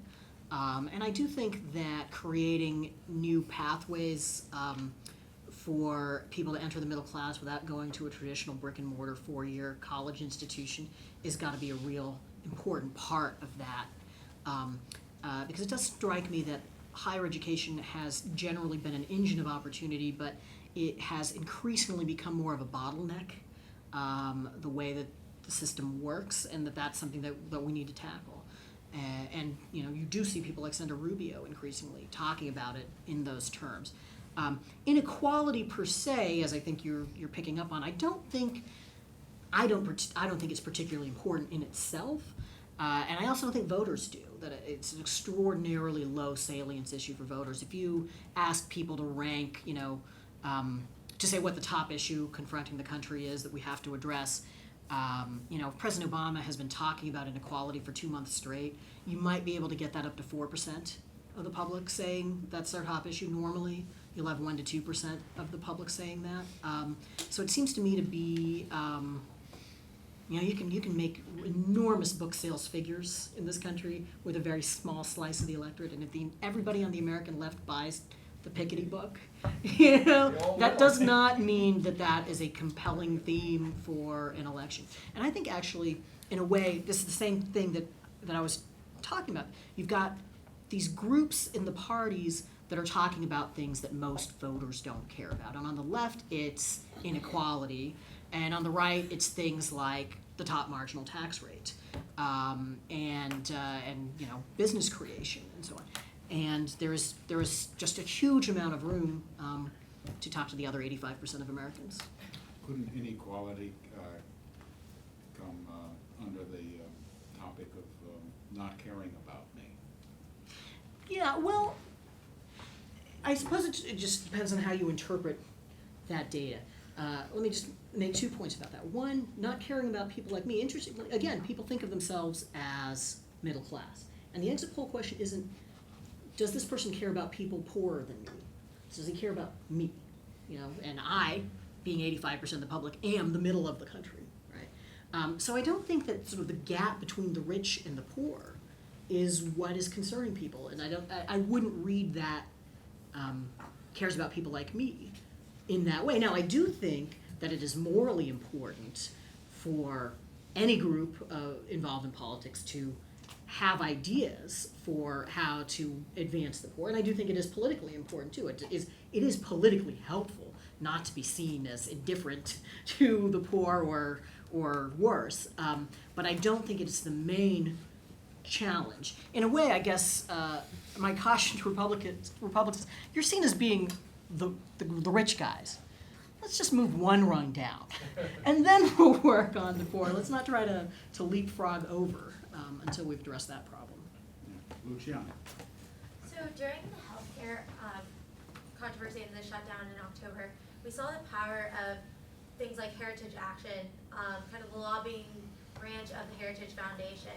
And I do think that creating new pathways for people to enter the middle class without going to a traditional brick and mortar 4-year college institution is got to be a real important part of that, because it does strike me that higher education has generally been an engine of opportunity, but it has increasingly become more of a bottleneck, the way that the system works, and that's something that we need to tackle. And you know, you do see people like Senator Rubio increasingly talking about it in those terms. Inequality per se, as I think you're picking up on, I don't think it's particularly important in itself, and I also don't think voters do. That it's an extraordinarily low salience issue for voters. If you ask people to rank, you know, to say what the top issue confronting the country is that we have to address, you know, President Obama has been talking about inequality for 2 months straight. You might be able to get that up to 4% of the public saying that's their top issue. Normally, you'll have 1 to 2% of the public saying that. So it seems to me to be, you know, you can make enormous book sales figures in this country with a very small slice of the electorate, and if everybody on the American left buys the Piketty book, you know, that does not mean that is a compelling theme for an election. And I think actually, in a way, this is the same thing that I was talking about. You've got these groups in the parties that are talking about things that most voters don't care about. And on the left, it's inequality, and on the right, it's things like the top marginal tax rate, and you know, business creation and so on. And there is just a huge amount of room to talk to the other 85% of Americans. Couldn't inequality come under the topic of not caring about me? Yeah, well, I suppose it just depends on how you interpret that data. Let me just make 2 points about that. One, not caring about people like me. Interestingly, again, people think of themselves as middle class. And the exit poll question isn't, does this person care about people poorer than me? Does he care about me? You know, and I, being 85% of the public, am the middle of the country, right? So I don't think that sort of the gap between the rich and the poor is what is concerning people. And I wouldn't read that cares about people like me in that way. Now, I do think that it is morally important for any group involved in politics to have ideas for how to advance the poor, and I do think it is politically important too. It is politically helpful not to be seen as indifferent to the poor or worse, but I don't think it's the main challenge. In a way, I guess my caution to Republicans, you're seen as being the rich guys. Let's just move one rung down, and then we'll work on the poor. Let's not try to leapfrog over until we've addressed that problem. Luciana. So during the healthcare controversy and the shutdown in October, we saw the power of things like Heritage Action, kind of the lobbying branch of the Heritage Foundation,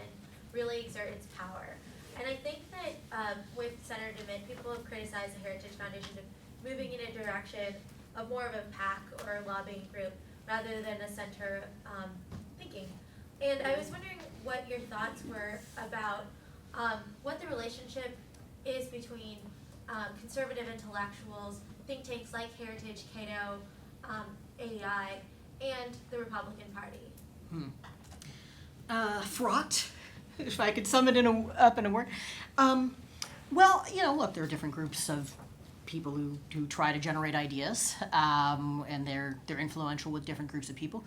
really exert its power. And I think that with Senator DeMint, people have criticized the Heritage Foundation of moving in a direction of more of a PAC or a lobbying group rather than a center thinking. And I was wondering what your thoughts were about what the relationship is between conservative intellectuals, think tanks like Heritage, Cato, AEI, and the Republican Party. Fraught, if I could sum it up in a word. Well, you know, look, there are different groups of people who try to generate ideas, and they're influential with different groups of people.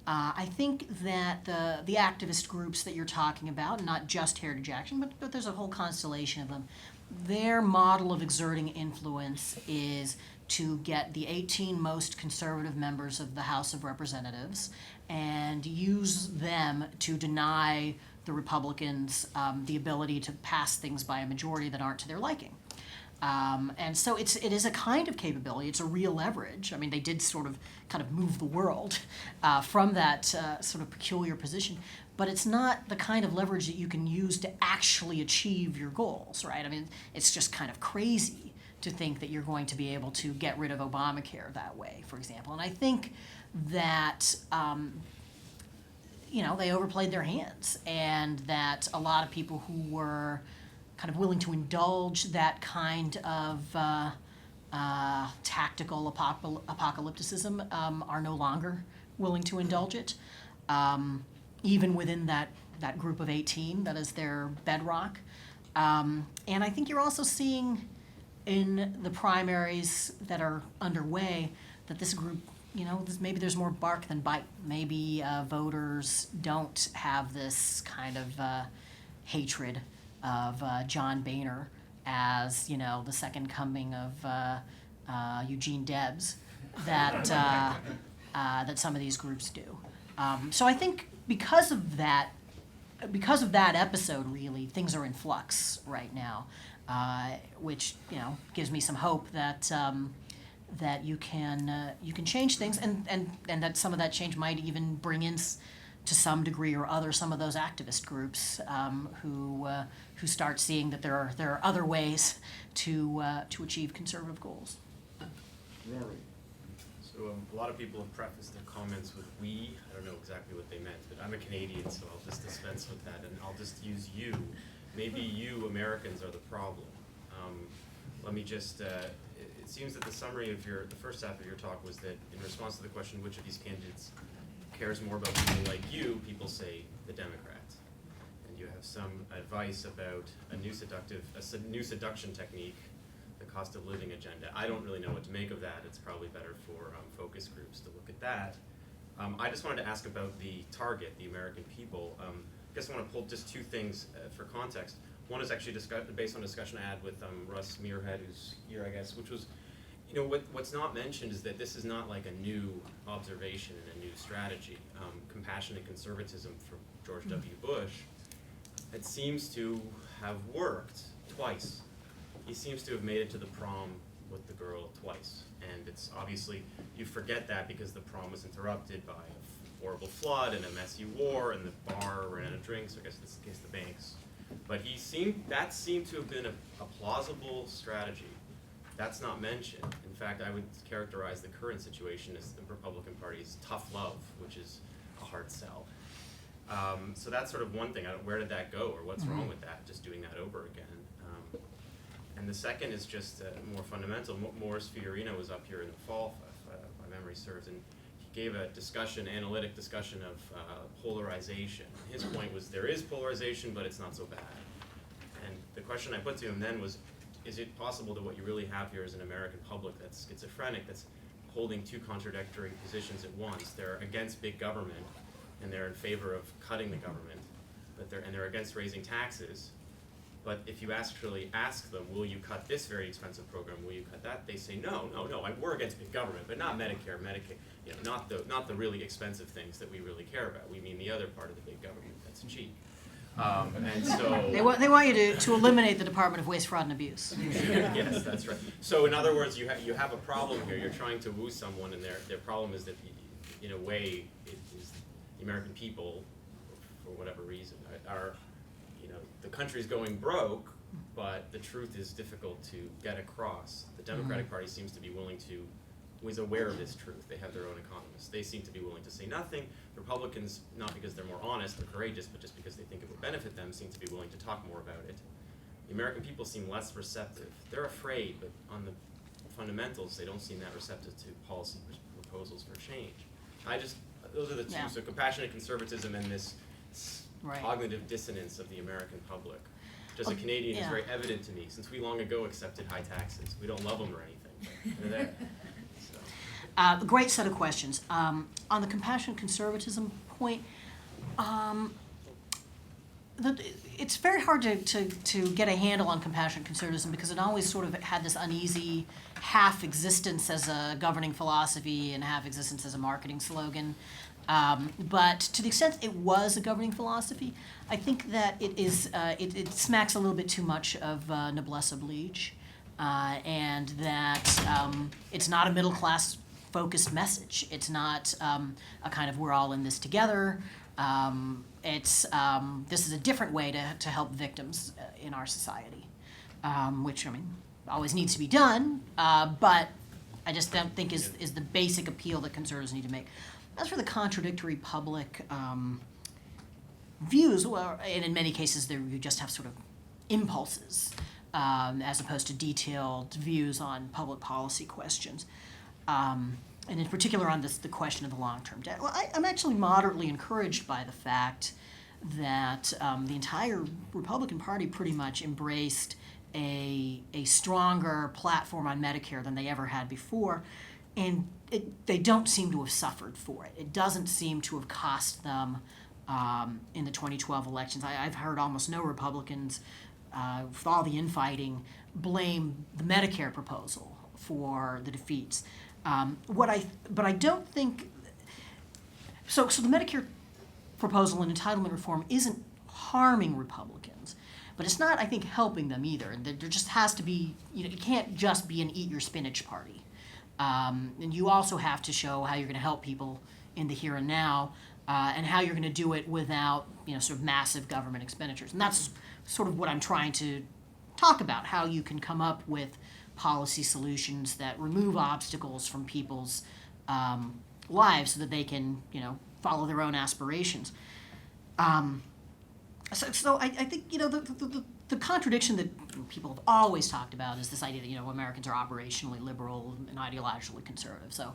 I think that the activist groups that you're talking about, not just Heritage Action, but there's a whole constellation of them, their model of exerting influence is to get the 18 most conservative members of the House of Representatives and use them to deny the Republicans the ability to pass things by a majority that aren't to their liking. And so it is a kind of capability. It's a real leverage. I mean, they did sort of kind of move the world from that sort of peculiar position, but it's not the kind of leverage that you can use to actually achieve your goals, right? I mean, it's just kind of crazy to think that you're going to be able to get rid of Obamacare that way, for example. And I think that you know, they overplayed their hands, and that a lot of people who were kind of willing to indulge that kind of tactical apocalypticism are no longer willing to indulge it, even within that that group of 18 that is their bedrock. And I think you're also seeing in the primaries that are underway that this group, maybe there's more bark than bite. Maybe voters don't have this kind of hatred of John Boehner as, the second coming of Eugene Debs that that some of these groups do. So I think because of that episode, really, things are in flux right now, which gives me some hope that that you can change things, and that some of that change might even bring in to some degree or other some of those activist groups who start seeing that there are other ways to achieve conservative goals. Rory. So a lot of people have prefaced their comments with "we." I don't know exactly what they meant, but I'm a Canadian, so I'll just dispense with that, and I'll just use "you." Maybe you Americans are the problem. Let me just. It seems that the summary of the first half of your talk was that in response to the question, which of these candidates cares more about people like you, people say the Democrats, and you have some advice about a new seduction technique. The cost of living agenda. I don't really know what to make of that. It's probably better for focus groups to look at that. I just wanted to ask about the target, the American people. I guess I want to pull just two things for context. One is actually based on a discussion I had with Russ Muirhead, who's here, I guess, which was, what's not mentioned is that this is not like a new observation and a new strategy. Compassionate conservatism from George W. Bush, it seems to have worked twice. He seems to have made it to the prom with the girl twice. And it's obviously, you forget that because the prom was interrupted by a horrible flood and a messy war and the bar ran out of drinks, I guess in this case the banks. But that seemed to have been a plausible strategy. That's not mentioned. In fact, I would characterize the current situation as the Republican Party's tough love, which is a hard sell. So that's sort of one thing. Where did that go, or what's wrong with that, just doing that over again? And the second is just more fundamental. Morris Fiorina was up here in the fall, if my memory serves, and he gave a analytic discussion of polarization. His point was there is polarization, but it's not so bad. And the question I put to him then was, is it possible that what you really have here is an American public that's schizophrenic, that's holding two contradictory positions at once? They're against big government, and they're in favor of cutting the government, and they're against raising taxes. But if you actually ask them, will you cut this very expensive program, will you cut that? They say, no, we're against big government, but not Medicare, Medicaid, not the really expensive things that we really care about. We mean the other part of the big government that's cheap. And so They want you to eliminate the Department of Waste, Fraud, and Abuse. Yes, that's right. So in other words, you have a problem here. You're trying to woo someone, and their problem is that, in a way, it is the American people, for whatever reason, are the country's going broke, but the truth is difficult to get across. The Democratic Party seems to be is aware of this truth. They have their own economists. They seem to be willing to say nothing. Republicans, not because they're more honest or courageous, but just because they think it will benefit them, seem to be willing to talk more about it. The American people seem less receptive. They're afraid, but on the fundamentals, they don't seem that receptive to policy proposals for change. Those are the two. Yeah. So compassionate conservatism and this Right. cognitive dissonance of the American public. Just a Canadian is very evident to me, since we long ago accepted high taxes. We don't love them or anything, but they're there. So. Great set of questions. On the compassionate conservatism point, it's very hard to get a handle on compassionate conservatism because it always sort of had this uneasy half existence as a governing philosophy and half existence as a marketing slogan. But to the extent it was a governing philosophy, I think that it smacks a little bit too much of noblesse oblige, and that it's not a middle class focused message. It's not a kind of we're all in this together. This is a different way to help victims in our society, which always needs to be done, but I just don't think is the basic appeal that conservatives need to make. As for the contradictory public views, and in many cases you just have sort of impulses as opposed to detailed views on public policy questions. And in particular on the question of the long-term debt. Well, I'm actually moderately encouraged by the fact that the entire Republican Party pretty much embraced a stronger platform on Medicare than they ever had before, and they don't seem to have suffered for it. It doesn't seem to have cost them in the 2012 elections. I've heard almost no Republicans, with all the infighting, blame the Medicare proposal for the defeats. But I don't think so. The Medicare proposal and entitlement reform isn't harming Republicans, but it's not, I think, helping them either. And there just has to be, it can't just be an eat your spinach party. And you also have to show how you're going to help people in the here and now, and how you're going to do it without, sort of massive government expenditures. And that's sort of what I'm trying to talk about, how you can come up with policy solutions that remove obstacles from people's lives so that they can, follow their own aspirations. So I think, the contradiction that people have always talked about is this idea that, Americans are operationally liberal and ideologically conservative. So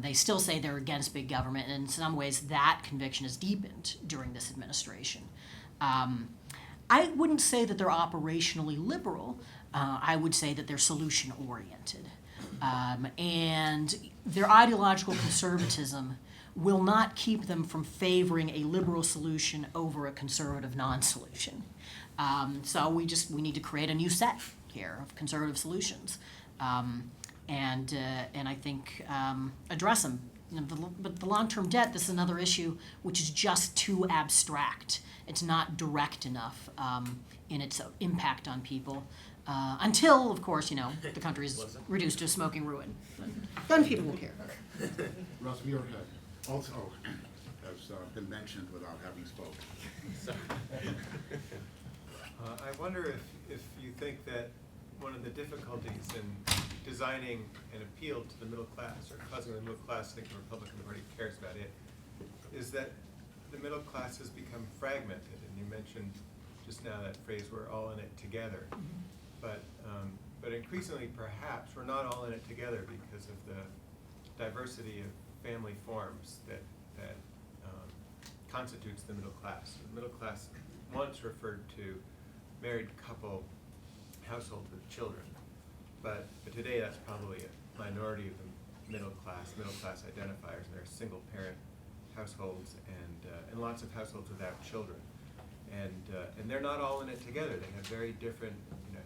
they still say they're against big government, and in some ways that conviction has deepened during this administration. I wouldn't say that they're operationally liberal. I would say that they're solution-oriented. And their ideological conservatism will not keep them from favoring a liberal solution over a conservative non-solution. So we need to create a new set here of conservative solutions, and I think address them. But the long-term debt, this is another issue which is just too abstract. It's not direct enough in its impact on people, until, of course, the country is reduced to a smoking ruin. Then people will care. Russ Muirhead also has been mentioned without having spoken. I wonder if you think that one of the difficulties in designing an appeal to the middle class, or causing the middle class to think the Republican Party cares about it, is that the middle class has become fragmented. And you mentioned just now that phrase, we're all in it together. But increasingly, perhaps, we're not all in it together because of the diversity of family forms that constitutes the middle class. The middle class once referred to married couple household with children, but today that's probably a minority of the middle class identifiers, and there are single parent households and lots of households without children, and they're not all in it together. They have very different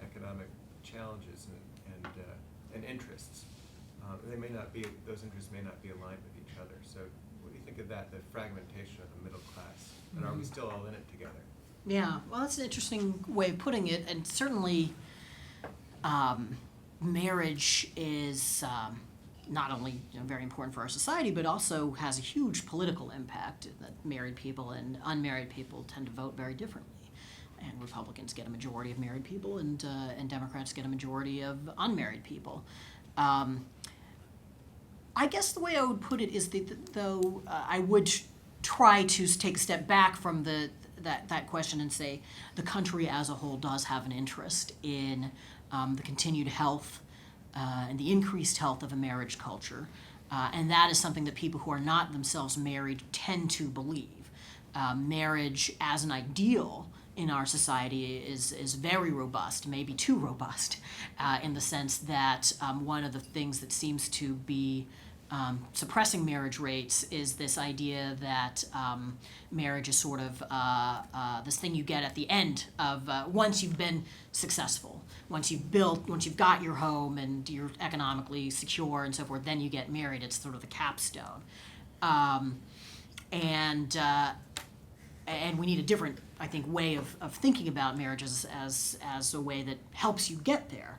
economic challenges and interests. Those interests may not be aligned with each other. So what do you think of that, the fragmentation of the middle class? And are we still all in it together? Yeah, well, that's an interesting way of putting it, and certainly marriage is not only very important for our society, but also has a huge political impact. That married people and unmarried people tend to vote very differently, and Republicans get a majority of married people, and Democrats get a majority of unmarried people. I guess the way I would put it is that though I would try to take a step back from that question and say the country as a whole does have an interest in the continued health and the increased health of a marriage culture. And that is something that people who are not themselves married tend to believe. Marriage as an ideal in our society is very robust, maybe too robust, in the sense that one of the things that seems to be suppressing marriage rates is this idea that marriage is sort of this thing you get at the end of once you've been successful, once you've got your home and you're economically secure and so forth, then you get married. It's sort of the capstone, and we need a different, I think, way of thinking about marriage as a way that helps you get there.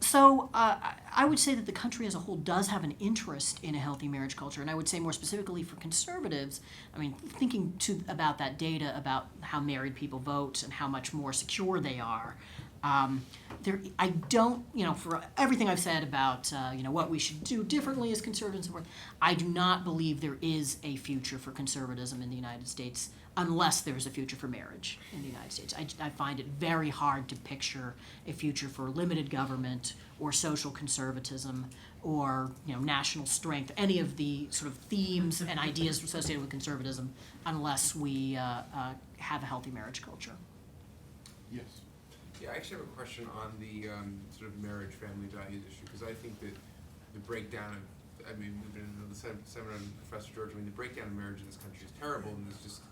So I would say that the country as a whole does have an interest in a healthy marriage culture, and I would say more specifically for conservatives, I mean, thinking about that data about how married people vote and how much more secure they are, I don't, for everything I've said about, what we should do differently as conservatives and so forth, I do not believe there is a future for conservatism in the United States unless there's a future for marriage in the United States. I find it very hard to picture a future for limited government or social conservatism or, national strength, any of the sort of themes and ideas associated with conservatism unless we have a healthy marriage culture. Yes. Yeah, I actually have a question on the sort of marriage family values issue, because I think that the breakdown of, we've been in the seminar on Professor George, the breakdown of marriage in this country is terrible and it's just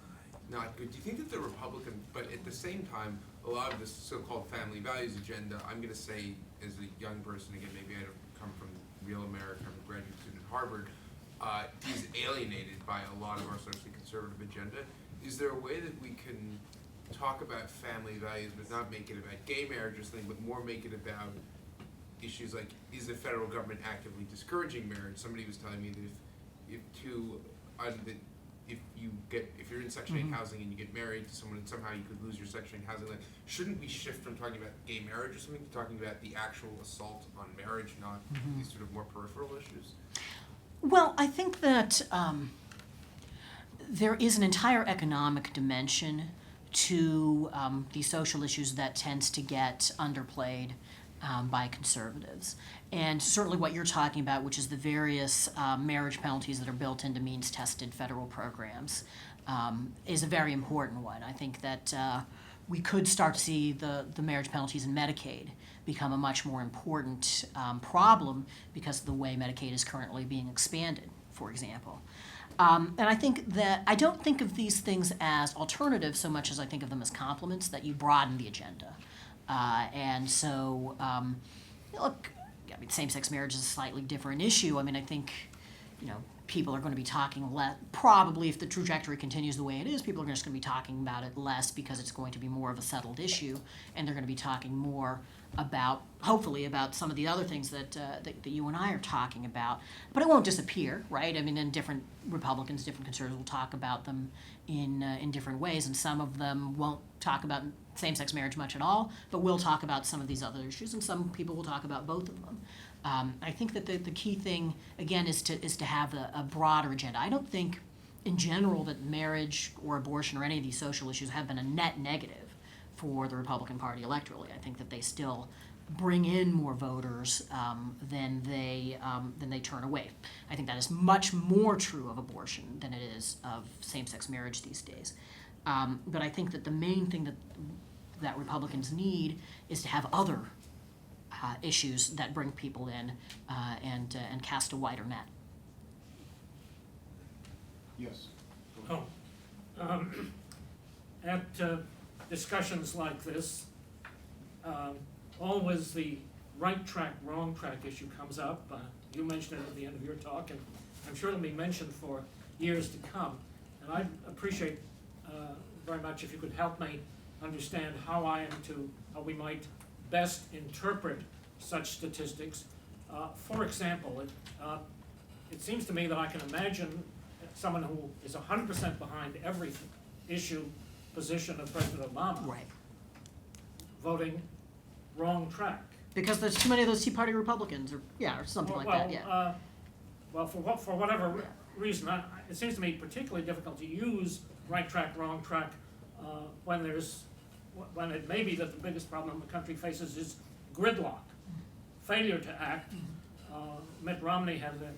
not good. Do you think that the Republican, but at the same time, a lot of this so-called family values agenda, I'm gonna say as a young person, again, maybe I don't come from real America, I'm a graduate student at Harvard, is alienated by a lot of our socially conservative agenda. Is there a way that we can talk about family values, but not make it about gay marriage or something, but more make it about issues like, is the federal government actively discouraging marriage? Somebody was telling me that if you're in Section 8 housing and you get married to someone and somehow you could lose your Section 8 housing, shouldn't we shift from talking about gay marriage or something to talking about the actual assault on marriage, not these sort of more peripheral issues? Well, I think that there is an entire economic dimension to these social issues that tends to get underplayed by conservatives. And certainly what you're talking about, which is the various marriage penalties that are built into means-tested federal programs, is a very important one. I think that we could start to see the marriage penalties in Medicaid become a much more important problem because of the way Medicaid is currently being expanded, for example. And I think that I don't think of these things as alternatives so much as I think of them as complements that you broaden the agenda. And so, look, same-sex marriage is a slightly different issue. I think, people are going to be talking less, probably if the trajectory continues the way it is, people are just going to be talking about it less because it's going to be more of a settled issue, and they're going to be talking more about, hopefully, about some of the other things that you and I are talking about. But it won't disappear, right? And different Republicans, different conservatives will talk about them in different ways, and some of them won't talk about same-sex marriage much at all, but we'll talk about some of these other issues, and some people will talk about both of them. I think that the key thing, again, is to have a broader agenda. I don't think, in general, that marriage or abortion or any of these social issues have been a net negative for the Republican Party electorally. I think that they still bring in more voters than they turn away. I think that is much more true of abortion than it is of same-sex marriage these days. But I think that the main thing that Republicans need is to have other issues that bring people in and cast a wider net. Yes. At discussions like this, always the right track, wrong track issue comes up. You mentioned it at the end of your talk, and I'm sure it'll be mentioned for years to come. And I'd appreciate very much if you could help me understand how we might best interpret such statistics. For example, it seems to me that I can imagine someone who is 100% behind every position of President Obama, Right. voting wrong track. Because there's too many of those Tea Party Republicans, or something like that, yeah. Well, for whatever reason, it seems to me particularly difficult to use right track, wrong track when it may be that the biggest problem the country faces is gridlock, failure to act. Mitt Romney had a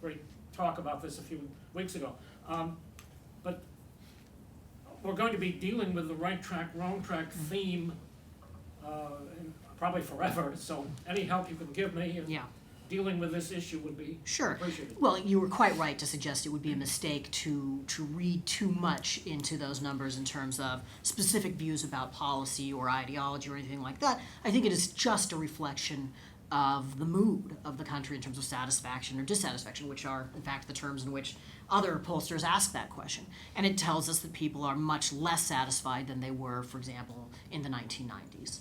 great talk about this a few weeks ago. But we're going to be dealing with the right track, wrong track theme probably forever. So any help you can give me in dealing with this issue would be appreciated. Well, you were quite right to suggest it would be a mistake to read too much into those numbers in terms of specific views about policy or ideology or anything like that. I think it is just a reflection of the mood of the country in terms of satisfaction or dissatisfaction, which are, in fact, the terms in which other pollsters ask that question. And it tells us that people are much less satisfied than they were, for example, in the 1990s.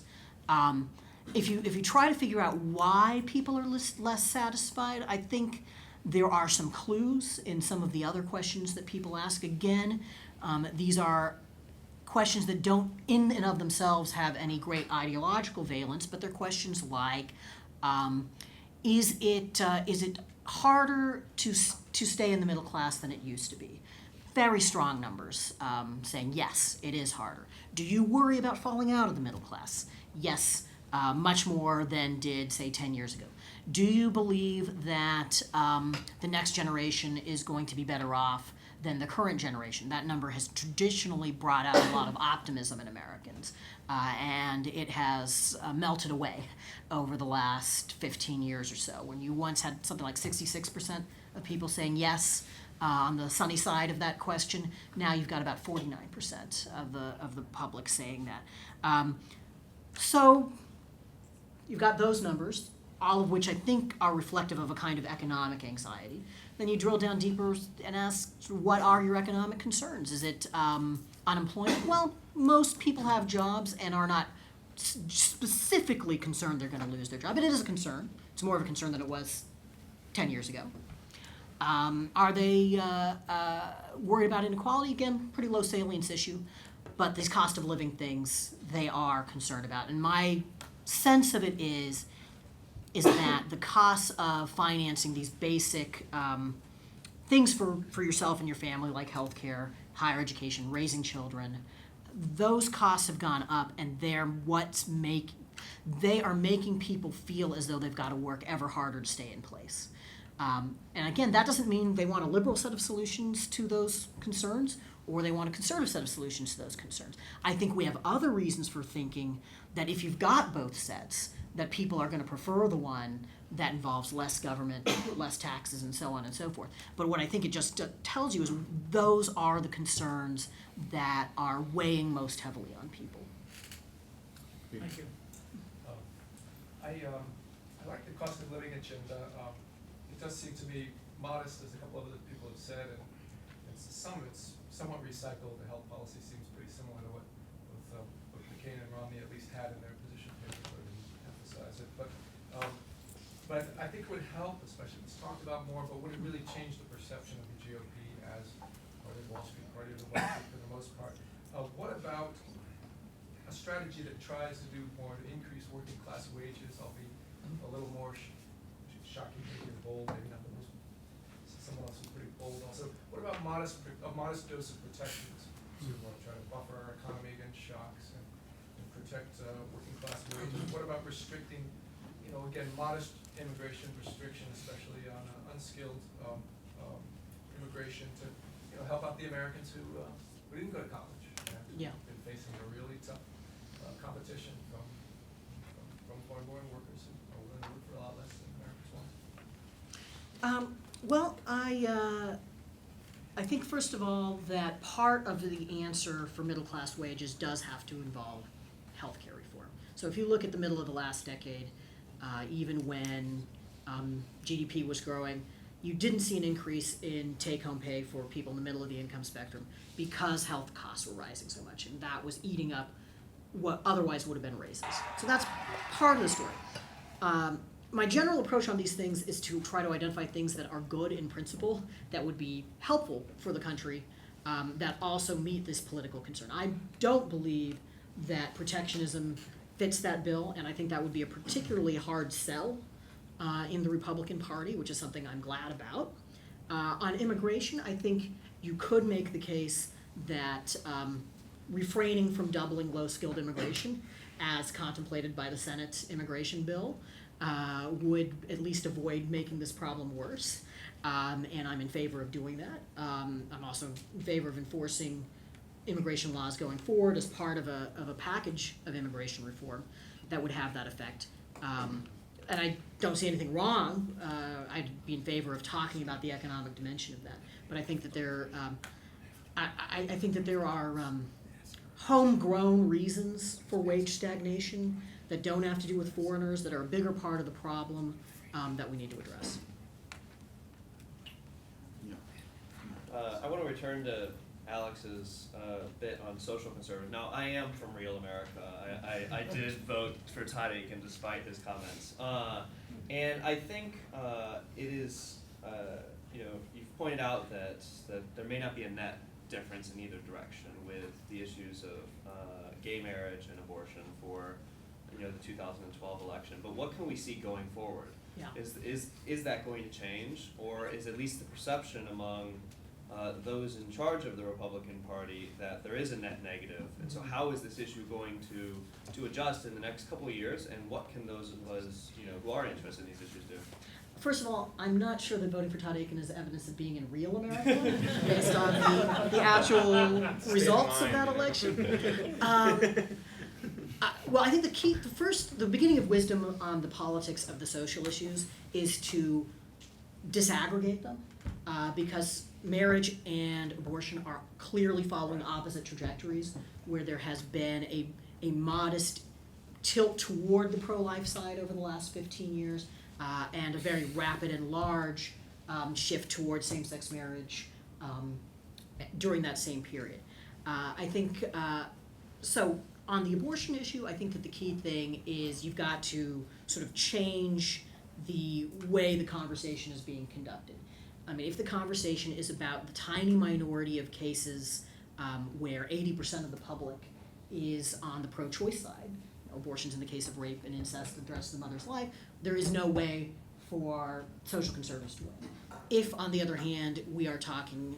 If you try to figure out why people are less satisfied, I think there are some clues in some of the other questions that people ask. Again, these are questions that don't in and of themselves have any great ideological valence, but they're questions like, is it harder to stay in the middle class than it used to be? Very strong numbers saying yes, it is harder. Do you worry about falling out of the middle class? Yes, much more than did, say, 10 years ago. Do you believe that the next generation is going to be better off than the current generation? That number has traditionally brought out a lot of optimism in Americans, and it has melted away over the last 15 years or so. When you once had something like 66% of people saying yes on the sunny side of that question, now you've got about 49% of the public saying that. So you've got those numbers, all of which I think are reflective of a kind of economic anxiety. Then you drill down deeper and ask, what are your economic concerns? Is it unemployment? Well, most people have jobs and are not specifically concerned they're going to lose their job, but it is a concern. It's more of a concern than it was 10 years ago. Are they worried about inequality? Again, pretty low salience issue, but these cost of living things they are concerned about. And my sense of it is that the costs of financing these basic things for yourself and your family, like healthcare, higher education, raising children, those costs have gone up, and they are making people feel as though they've got to work ever harder to stay in place. And again, that doesn't mean they want a liberal set of solutions to those concerns, or they want a conservative set of solutions to those concerns. I think we have other reasons for thinking that if you've got both sets, that people are going to prefer the one that involves less government, less taxes, and so on and so forth. But what I think it just tells you is those are the concerns that are weighing most heavily on people. Thank you. I like the cost of living agenda. It does seem to me modest, as a couple of other people have said, and it's somewhat recycled. The health policy seems pretty similar to what McCain and Romney at least had in their position paper, where they emphasize it. But I think it would help, especially if it's talked about more, but would it really change the perception of the GOP as part of the Wall Street Party or the Wall Street for the most part? What about a strategy that tries to do more to increase working class wages, albeit a little more shocking, maybe bold, maybe not the most, someone else who's pretty bold also. What about a modest dose of protectionism? So we want to try to buffer our economy against shocks and protect working class wages. What about restricting, again, modest immigration restriction, especially on unskilled immigration to, help out the Americans who didn't go to college and have been facing a really tough competition from foreign-born workers who are willing to work for a lot less than Americans want. Well, I think, first of all, that part of the answer for middle-class wages does have to involve healthcare reform. So if you look at the middle of the last decade, even when GDP was growing, you didn't see an increase in take-home pay for people in the middle of the income spectrum because health costs were rising so much, and that was eating up what otherwise would have been raises. So that's part of the story. My general approach on these things is to try to identify things that are good in principle, that would be helpful for the country, that also meet this political concern. I don't believe that protectionism fits that bill, and I think that would be a particularly hard sell in the Republican Party, which is something I'm glad about. On immigration, I think you could make the case that refraining from doubling low-skilled immigration, as contemplated by the Senate immigration bill, would at least avoid making this problem worse, and I'm in favor of doing that. I'm also in favor of enforcing immigration laws going forward as part of a package of immigration reform that would have that effect. And I don't see anything wrong. I'd be in favor of talking about the economic dimension of that. But I think that I think that there are homegrown reasons for wage stagnation that don't have to do with foreigners, that are a bigger part of the problem that we need to address. I want to return to Alex's bit on social conservative. Now, I am from real America. I did vote for Todd Aiken despite his comments. And I think it is, you've pointed out that there may not be a net difference in either direction with the issues of gay marriage and abortion for the 2012 election. But what can we see going forward? Yeah. Is that going to change, or is at least the perception among those in charge of the Republican Party that there is a net negative? And so how is this issue going to adjust in the next couple of years, and what can those of us who are interested in these issues do? First of all, I'm not sure that voting for Todd Akin is evidence of being in real America, based on the actual results of that election. Well, I think the beginning of wisdom on the politics of the social issues is to disaggregate them, because marriage and abortion are clearly following opposite trajectories, where there has been a modest tilt toward the pro-life side over the last 15 years, and a very rapid and large shift towards same-sex marriage during that same period. I think, so on the abortion issue, I think that the key thing is you've got to sort of change the way the conversation is being conducted. I mean, if the conversation is about the tiny minority of cases where 80% of the public is on the pro-choice side, abortions in the case of rape and incest address the mother's life, there is no way for social conservatives to win. If, on the other hand, we are talking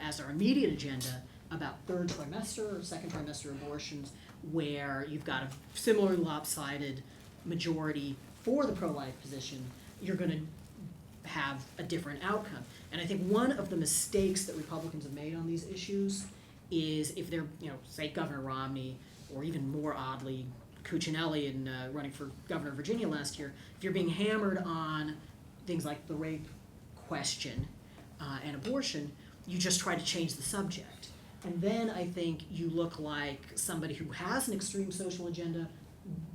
as our immediate agenda about third trimester or second trimester abortions, where you've got a similarly lopsided majority for the pro-life position, you're going to have a different outcome. And I think one of the mistakes that Republicans have made on these issues is if they're, say Governor Romney, or even more oddly, Cuccinelli in running for governor of Virginia last year, if you're being hammered on things like the rape question and abortion, you just try to change the subject. And then I think you look like somebody who has an extreme social agenda,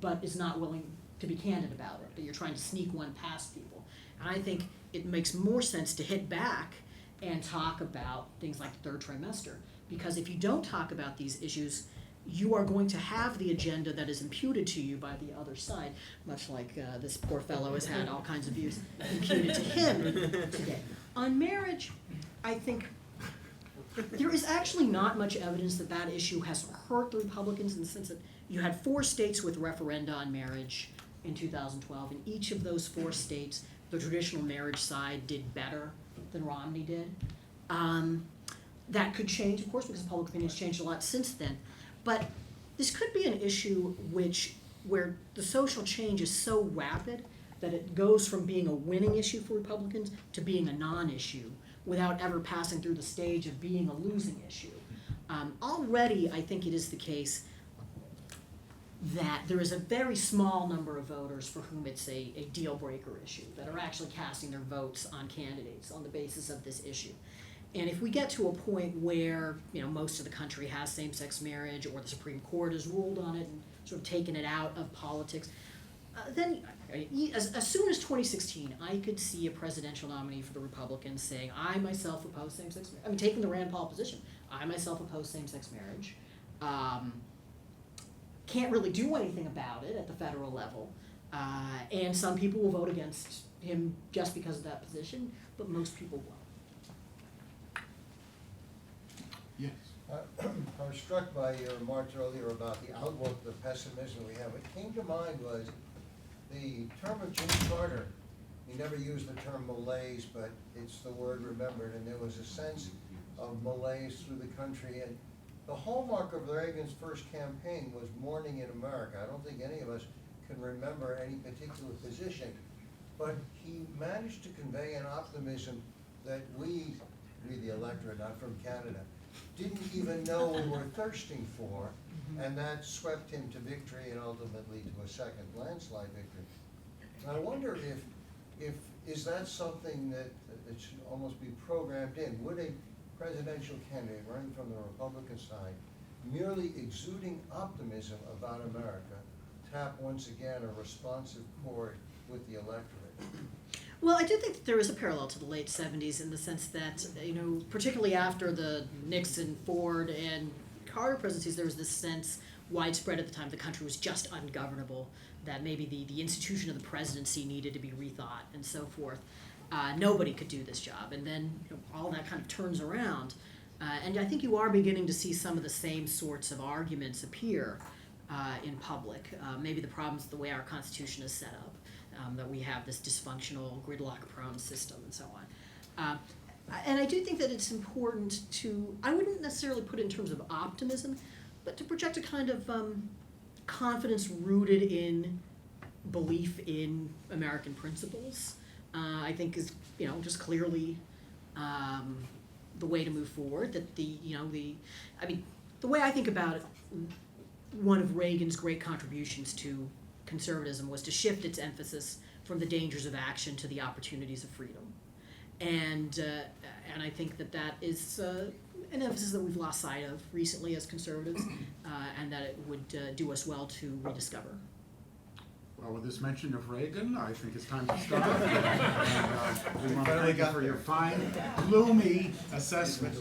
but is not willing to be candid about it, that you're trying to sneak one past people. And I think it makes more sense to hit back and talk about things like the third trimester, because if you don't talk about these issues, you are going to have the agenda that is imputed to you by the other side, much like this poor fellow has had all kinds of views imputed to him today. On marriage, I think there is actually not much evidence that that issue has hurt the Republicans, in the sense that you had 4 states with referenda on marriage in 2012. In each of those 4 states, the traditional marriage side did better than Romney did. That could change, of course, because public opinion has changed a lot since then. But this could be an issue where the social change is so rapid that it goes from being a winning issue for Republicans to being a non-issue, without ever passing through the stage of being a losing issue. Already, I think it is the case that there is a very small number of voters for whom it's a deal-breaker issue, that are actually casting their votes on candidates on the basis of this issue. And if we get to a point where most of the country has same-sex marriage, or the Supreme Court has ruled on it and sort of taken it out of politics, then as soon as 2016, I could see a presidential nominee for the Republicans saying, I myself oppose same-sex marriage. I mean, taking the Rand Paul position, I myself oppose same-sex marriage. Can't really do anything about it at the federal level. And some people will vote against him just because of that position, but most people won't. Yes. I was struck by your remarks earlier about the outlook, the pessimism we have. What came to mind was the term of Jimmy Carter. He never used the term malaise, but it's the word remembered, and there was a sense of malaise through the country. And the hallmark of Reagan's first campaign was mourning in America. I don't think any of us can remember any particular position, but he managed to convey an optimism that we the electorate, not from Canada, didn't even know we were thirsting for, and that swept him to victory and ultimately to a second landslide victory. And I wonder if is that something that should almost be programmed in? Would a presidential candidate running from the Republican side, merely exuding optimism about America, tap once again a responsive chord with the electorate? Well, I do think that there is a parallel to the late 70s in the sense that, particularly after the Nixon, Ford, and Carter presidencies, there was this sense widespread at the time the country was just ungovernable, that maybe the institution of the presidency needed to be rethought and so forth. Nobody could do this job. And then all that kind of turns around. And I think you are beginning to see some of the same sorts of arguments appear in public. Maybe the problem's the way our Constitution is set up, that we have this dysfunctional, gridlock-prone system and so on. And I do think that it's important to, I wouldn't necessarily put it in terms of optimism, but to project a kind of confidence rooted in belief in American principles, I think is, just clearly the way to move forward. That the way I think about it, one of Reagan's great contributions to conservatism was to shift its emphasis from the dangers of action to the opportunities of freedom. And I think that is an emphasis that we've lost sight of recently as conservatives, and that it would do us well to rediscover. Well, with this mention of Reagan, I think it's time to stop. And we want to thank you for your fine, gloomy assessment.